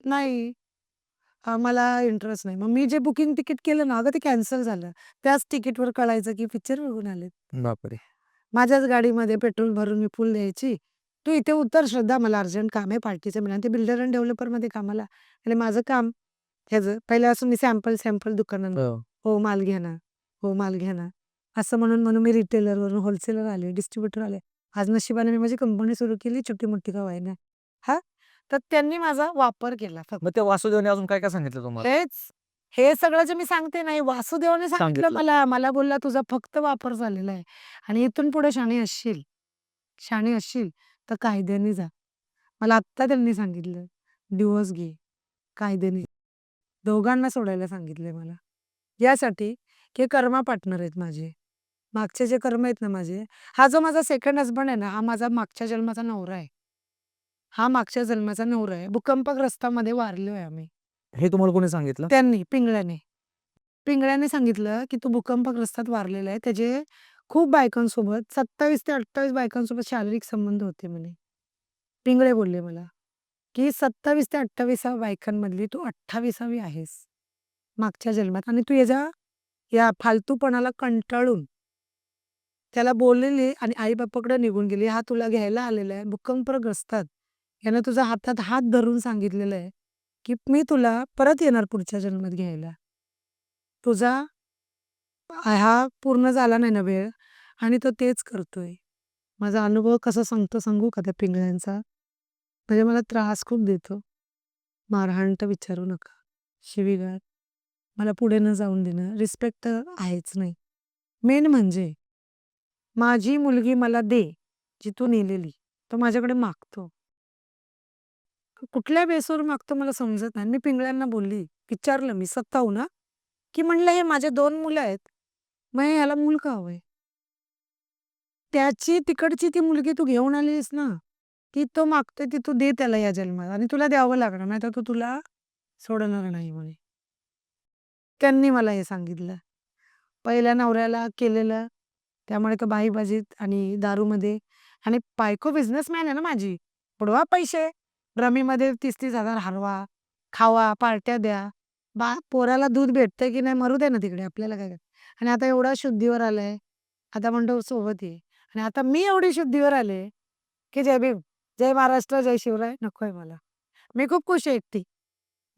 नाही. मला इंटरेस्ट नाही. मग मी जे बुकिंग तिकीट केलं ना, अगं ते कॅन्सल झालं. त्याच तिकीटवर कळायचं की पिक्चर बघून आलेत. बापरे! माझ्याच गाडीमध्ये पेट्रोल भरून मी फुल द्यायची. "तू इथे उतर श्रद्धा, मला अर्जंट काम आहे पार्टीचं." म्हणून ते बिल्डर एंड डेव्हलपरमध्ये कामाला. आणि माझं काम ह्याचं पहिल्यापासून मी सॅम्पल दुकानांना, हो. "हो, माल घ्या ना. हो, माल घ्या ना." असं म्हणून मी रिटेलरवरून होलसेलर आले, डिस्ट्रिब्युटर आले. आज नशिबाने मी माझी कंपनी सुरू केली, छोटी-मोठी का होईना. हां, तर त्यांनी माझा वापर केला फक्त. मग त्या वासुदेवने अजून काय-काय सांगितलं तुम्हाला? हेच, हे सगळं जे मी सांगते ना, हे वासुदेवाने सांगितलं सांगितलं. मला. मला बोलला, "तुझा फक्त वापर झालेला आहे आणि इथून पुढे शहाणी असशील तर कायद्याने जा." मला आत्ता त्यांनी सांगितलं, "डिव्होर्स घे, कायद्याने." दोघांना सोडायला सांगितलंय मला. यासाठी की कर्मा पार्टनर आहेत माझे. मागचे जे कर्म आहेत ना माझे, हा जो माझा सेकंड हसबंड आहे ना, हा माझा मागच्या जन्माचा नवरा आहे. हा मागच्या जन्माचा नवरा आहे. भूकंपग्रस्तामध्ये वारलोय आम्ही. हे तुम्हाला कोणी सांगितलं? त्यांनी पिंगळ्याने. पिंगळ्याने सांगितलं, की "तो भूकंपग्रस्तात वारलेला आहे. त्याचे खूप बायकांसोबत 27 ते 28 बायकांसोबत शारीरिक संबंध होते" म्हणे. पिंगळे बोलले मला, की "27 ते 28 बायकांमधली तू 28वी आहेस मागच्या जन्मात आणि तू या फालतूपणाला कंटाळून त्याला बोललेली आणि आई-बापाकडे निघून गेली. हा तुला घ्यायला आलेला आहे भूकंपग्रस्तात. यानं तुझ्या हातात हात धरून सांगितलेलं आहे, की मी तुला परत येणार पुढच्या जन्मात घ्यायला. तुझा हा पूर्ण झाला नाही ना वेळ आणि तो तेच करतोय." माझा अनुभव कसा सांगू का त्या पिंगळ्यांचा? म्हणजे मला त्रास खूप देतो. मारहाण तर विचारू नका. शिवीगाळ. मला पुढे न जाऊन देणं. रिस्पेक्ट तर आहेच नाही. मेन म्हणजे माझी मुलगी मला दे, जी तू नेलेली. तो माझ्याकडे मागतो. कुठल्या बेसवर मागतो मला समजत नाही. मी पिंगळ्यांना बोलली, विचारलं मी स्वतःहून हां, की म्हणलं हे माझे 2 मुलं आहेत. मग ह्याला मूल का हवंय? त्याची तिकडची ती मुलगी तू घेऊन आलीस ना, ती तो मागतोय ती तू दे त्याला या जन्मात आणि तुला द्यावं लागणार, नाहीतर तो तुला सोडणार नाही म्हणे. त्यांनी मला हे सांगितलं. पहिल्या नवऱ्याला केलेलं, त्यामुळे तो बाईबाजीत आणि दारूमध्ये आणि बायको बिझनेसमॅन आहे ना माझी. उडवा पैसे. रमीमध्ये 30,000-30,000 हरवा, खावा, पार्ट्या द्या. पोराला दूध भेटतंय की नाही मरू दे ना तिकडे आपल्याला काय आणि आता एवढा शुद्धीवर आलाय. आता म्हणतो सोबत ये आणि आता मी एवढी शुद्धीवर आले, की जे बी जय महाराष्ट्र, जय शिवराय नको आहे मला. मी खूप खुश आहे एकटी.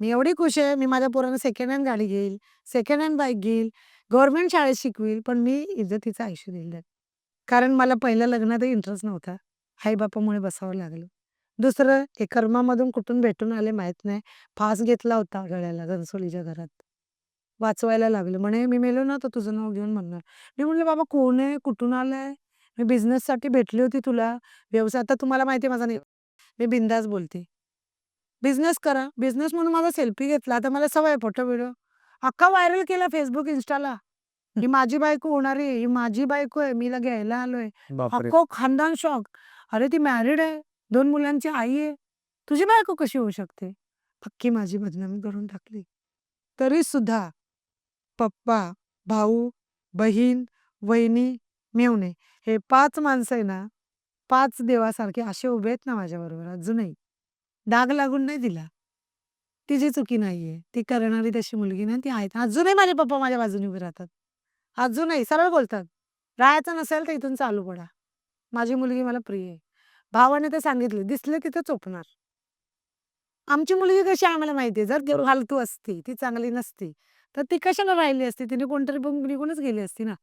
मी एवढी खुश आहे, मी माझ्या पोरांना सेकंड हँड गाडी घेईल, सेकंड हँड बाईक घेईल, गव्हर्नमेंट शाळेत शिकवील, पण मी इज्जतीचं आयुष्य दिलं. कारण मला पहिल्या लग्नातही इंटरेस्ट नव्हता. आई-बापामुळे बसावं लागलं. दुसरं हे कर्मामधून कुठून भेटून आले माहीत नाही. फास घेतला होता गळ्याला घनसोलीच्या घरात. वाचवायला लागलं. म्हणे, "मी मेलो ना तर तुझं नाव घेऊन म्हणणार." मी म्हटलं, "बाबा कोण आहे? कुठून आलाय? मी बिझनेससाठी भेटली होती तुला. व्यवसाय आता तुम्हाला माहिती आहे माझा नाही." मी बिनधास्त बोलते. बिझनेस करा. बिझनेस म्हणून माझा सेल्फी घेतला. आता मला सवय आहे फोटो व्हिडिओ. अख्खा व्हायरल केला Facebook, Instaला. ही माझी बायको होणार आहे, ही माझी बायको आहे, मी हिला घ्यायला आलोय. बापरे! अख्खं खानदान शॉक. अरे ती मॅरिड आहे, 2 मुलांची आई आहे. तुझी बायको कशी होऊ शकते? अख्खी माझी बदनामी करून टाकली. तरीसुद्धा पप्पा, भाऊ, बहीण, वहिनी, मेव्हणे हे 5 माणसं आहे ना, 5 देवासारखे असे उभे आहेत ना माझ्याबरोबर अजूनही. डाग लागून नाही दिला. तिची चुकी नाहीये. ती करणारी तशी मुलगी नाही, ती आहे. अजूनही माझे पप्पा माझ्या बाजूने उभे राहतात. अजूनही सरळ बोलतात. "राहायचं नसेल तर इथून चालू पडा. माझी मुलगी मला प्रिय आहे." भावाने ते सांगितले, "दिसले तिथे चोपणार." आमची मुलगी कशी आहे आम्हाला माहिती आहे. जर फालतू असती, ती चांगली नसती, तर ती कशाला राहिली असती? तिने कोणतरी बघून निघूनच गेली असती ना.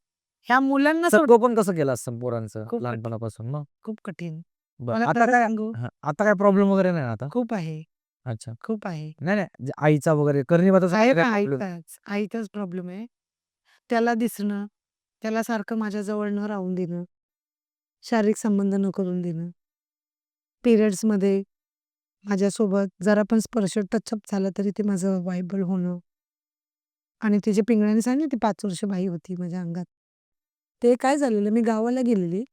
ह्या मुलांना संगोपन कसं केलं असतं पोरांचं खूप कठीण, लहानपणापासून मग? खूप कठीण. बरं. मला आता खरं काय सांगू, हां, आता काय प्रॉब्लेम वगैरे नाही ना आता? खूप आहे, अच्छा. खूप आहे. नाही, नाही. आईचा वगैरे कर्णिमाताचा आहे काय ना प्रॉब्लेम? आईचाच प्रॉब्लेम आहे. त्याला दिसणं, त्याला सारखं माझ्या जवळ न राहून देणं, शारीरिक संबंध न करून देणं. पिरियड्समध्ये माझ्यासोबत जरा पण स्पर्श टचअप झाला तरी ते माझं व्हायबल होणं आणि तिच्या पिंगळ्याने सांगितलं ती 5 वर्ष बाई होती माझ्या अंगात. ते काय झालेलं मी गावाला गेलेली,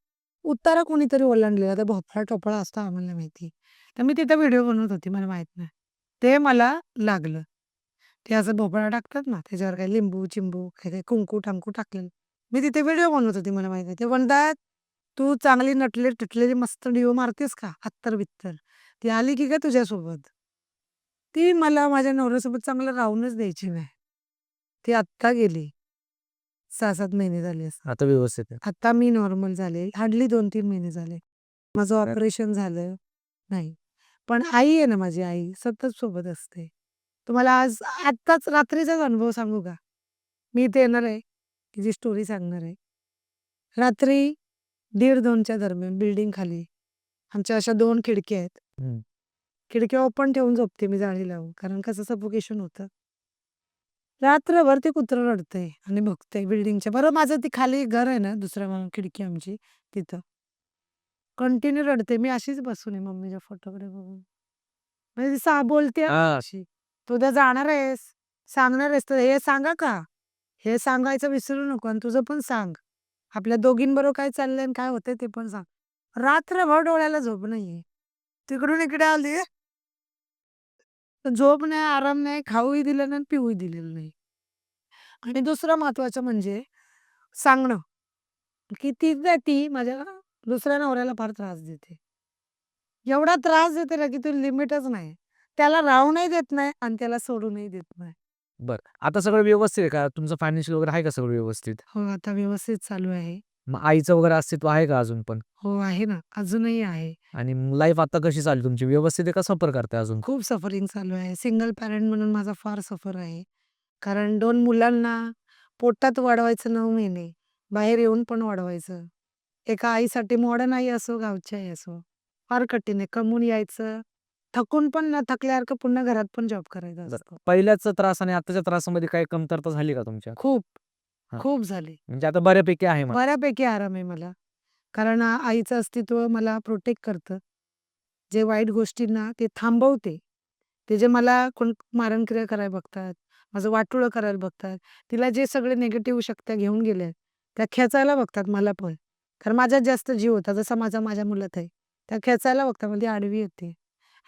उतारा कोणीतरी ओलांडलेला. आता भोपळा-टोपळा असतो आम्हाला माहिती. तर मी तिथं व्हिडिओ बनवत होती मला माहीत नाही. ते मला लागलं. ते असं भोपळा टाकतात ना, त्याच्यावर काही लिंबू-चिंबू, काही-काही कुंकू-टांकू टाकलेलं. मी तिथे व्हिडिओ बनवत होती मला माहिती आहे. ते म्हणतात, "तू चांगली नटलेली मस्त डिओ मारतेस का? अत्तर-बित्तर. ती आली की काय तुझ्यासोबत?" ती मला माझ्या नवऱ्यासोबत चांगलं राहूनच द्यायची नाही. ती आत्ता गेली. 6-7 महिने झाले असतील. आता व्यवस्थित आहे. आता मी नॉर्मल झाले. हार्डली 2-3 महिने झाले. माझं तर ऑपरेशन झालं नाही. पण आई आहे ना माझी आई सतत सोबत असते. तुम्हाला आज आत्ताच रात्रीचाच अनुभव सांगू का? मी इथे येणार आहे, तिची स्टोरी सांगणार आहे. रात्री 1:30-2च्या दरम्यान बिल्डिंग खाली आमच्या अशा 2 खिडक्या आहेत. हं. खिडक्या ओपन ठेवून झोपते मी जाळी लावून. कारण कसं सफोकेशन होतं. रात्रभर ते कुत्रं रडतंय आणि भुंकतंय बिल्डिंगच्या बरोबर माझं ती खाली घर आहे ना, खिडकी आमची तिथं. कंटिन्यू रडते. मी अशीच बसून आहे मम्मीच्या फोटोकडे बघून. म्हणजे ती बोलते हां. अशी, "तू उद्या जाणार आहेस, सांगणार आहेस तर हे सांगा का? हे सांगायचं विसरू नको आणि तुझं पण सांग. आपल्या दोघींबरोबर काय चाललंय आणि काय होतंय ते पण सांग." रात्रभर डोळ्याला झोप नाहीये. तिकडून इकडे आली, झोप नाही, आराम नाही, खाऊही दिलं नाही, पिऊही दिलेलं नाही. आणि दुसरं महत्वाचं म्हणजे सांगणं, की ती माझ्या दुसऱ्या नवऱ्याला फार त्रास देते. एवढा त्रास देते ना, की तो लिमिटच नाही. त्याला राहूनही देत नाही आणि त्याला सोडूनही देत नाही. बरं. आता सगळं व्यवस्थित आहे का? तुमचं फायनान्शियल वगैरे आहे का सगळं व्यवस्थित? हो, आता व्यवस्थित चालू आहे. मग आईचं वगैरे अस्तित्व आहे का अजून पण? हो, आहे ना, अजूनही आहे. आणि लाईफ आता कशी चालली तुमची? व्यवस्थित आहे का सफर करताय अजून? खूप सफरिंग चालू आहे. सिंगल पॅरेंट म्हणून माझा फार सफर आहे. कारण 2 मुलांना पोटात वाढवायचं 9 महिने, बाहेर येऊन पण वाढवायचं. एका आईसाठी मॉडर्न आई असो, गावची आई असो, फार कठीण आहे. कमवून यायचं, थकून पण न थकल्यासारखं पुन्हा घरात पण जॉब करायचा बरं. असतो. पहिल्याचा त्रास आणि आताच्या त्रासामध्ये काही कमतरता झाली का तुमच्या? खूप, हां. खूप झाली. म्हणजे आता बऱ्यापैकी आहे म्हणा. बऱ्यापैकी आराम आहे मला. कारण आईचं अस्तित्व मला प्रोटेक्ट करतं. जे वाईट गोष्टींना ते थांबवते. ते जे मला कोण मारणक्रिया करायला बघतात, माझं वाटोळं करायला बघतात, तिला जे सगळे निगेटिव्ह शक्त्या घेऊन गेल्या, त्या खेचायला बघतात मला पण. कारण माझ्यात जास्त जीव होता, जसा माझ्या मुलात आहे. त्या खेचायला बघतात, मग ती आडवी येते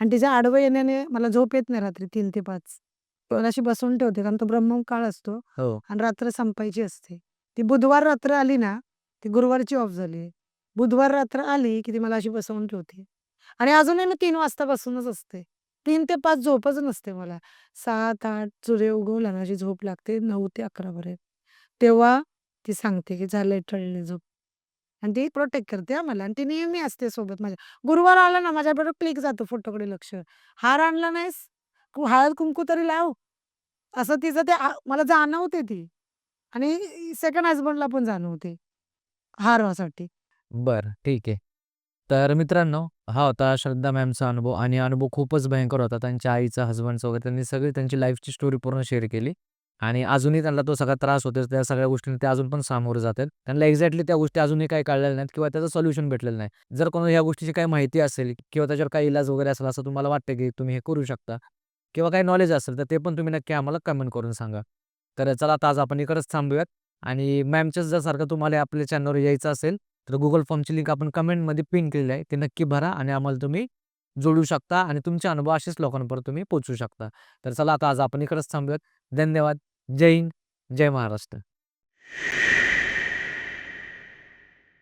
आणि तिच्या आडवं येण्याने मला झोप येत नाही रात्री 3 ते 5. पण अशी बसवून ठेवते, कारण तो ब्रह्मकाळ असतो हो. आणि रात्र संपायची असते. ती बुधवार रात्र आली ना, ती गुरुवारची ऑफ झाली. बुधवार रात्र आली, की ती मला अशी बसवून ठेवते आणि अजूनही मी 3 वाजतापासूनच असते. 3 ते 5 झोपच नसते मला. 7-8 सूर्य उगवला ना, अशी झोप लागते 9 ते 11 पर्यंत. तेव्हा ती सांगते, की झालंय टळली झोप. आणि ती प्रोटेक्ट करते हां मला आणि ती नेहमी असते सोबत माझ्या. गुरुवार आला ना माझ्याबरोबर क्लिक जातं फोटोकडे लक्ष. हार आणला नाहीस? हळद-कुंकू तरी लाव. असं तिचं ते मला जाणवते ती आणि सेकंड हसबंडला पण जाणवते हारासाठी. बरं, ठीक आहे. तर मित्रांनो, हा होता श्रद्धा मॅमचा अनुभव आणि अनुभव खूपच भयंकर होता. त्यांच्या आईचा, हसबंडचा वगैरे त्यांनी सगळी त्यांची लाईफची स्टोरी पूर्ण शेअर केली आणि अजूनही त्यांना तो सगळा त्रास होतो. त्या सगळ्या गोष्टींना ते अजून पण सामोरे जात आहेत. त्यांना एक्झॅक्टली त्या गोष्टी अजूनही काही कळलेल्या नाहीत किंवा त्याचं सोल्युशन भेटलेलं नाही. जर कोणाला ह्या गोष्टीची काही माहिती असेल किंवा त्याच्यावर काही इलाज वगैरे असेल असं तुम्हाला वाटतं की तुम्ही हे करू शकता किंवा काही नॉलेज असेल तर ते पण तुम्ही नक्की आम्हाला कमेंट करून सांगा. तर चला आता आज आपण इकडंच थांबूयात आणि मॅमच्याच जर सारखं तुम्हाला आपल्या चॅनलवर यायचं असेल तर Google फॉर्मची लिंक आपण कमेंटमध्ये पिन केलेली आहे. ते नक्की भरा आणि आम्हाला तुम्ही जोडू शकता आणि तुमचे अनुभव असेच लोकांपर्यंत तुम्ही पोहोचवू शकता. तर चला आता आज आपण इकडंच थांबूयात. धन्यवाद. जय हिंद, जय महाराष्ट्र.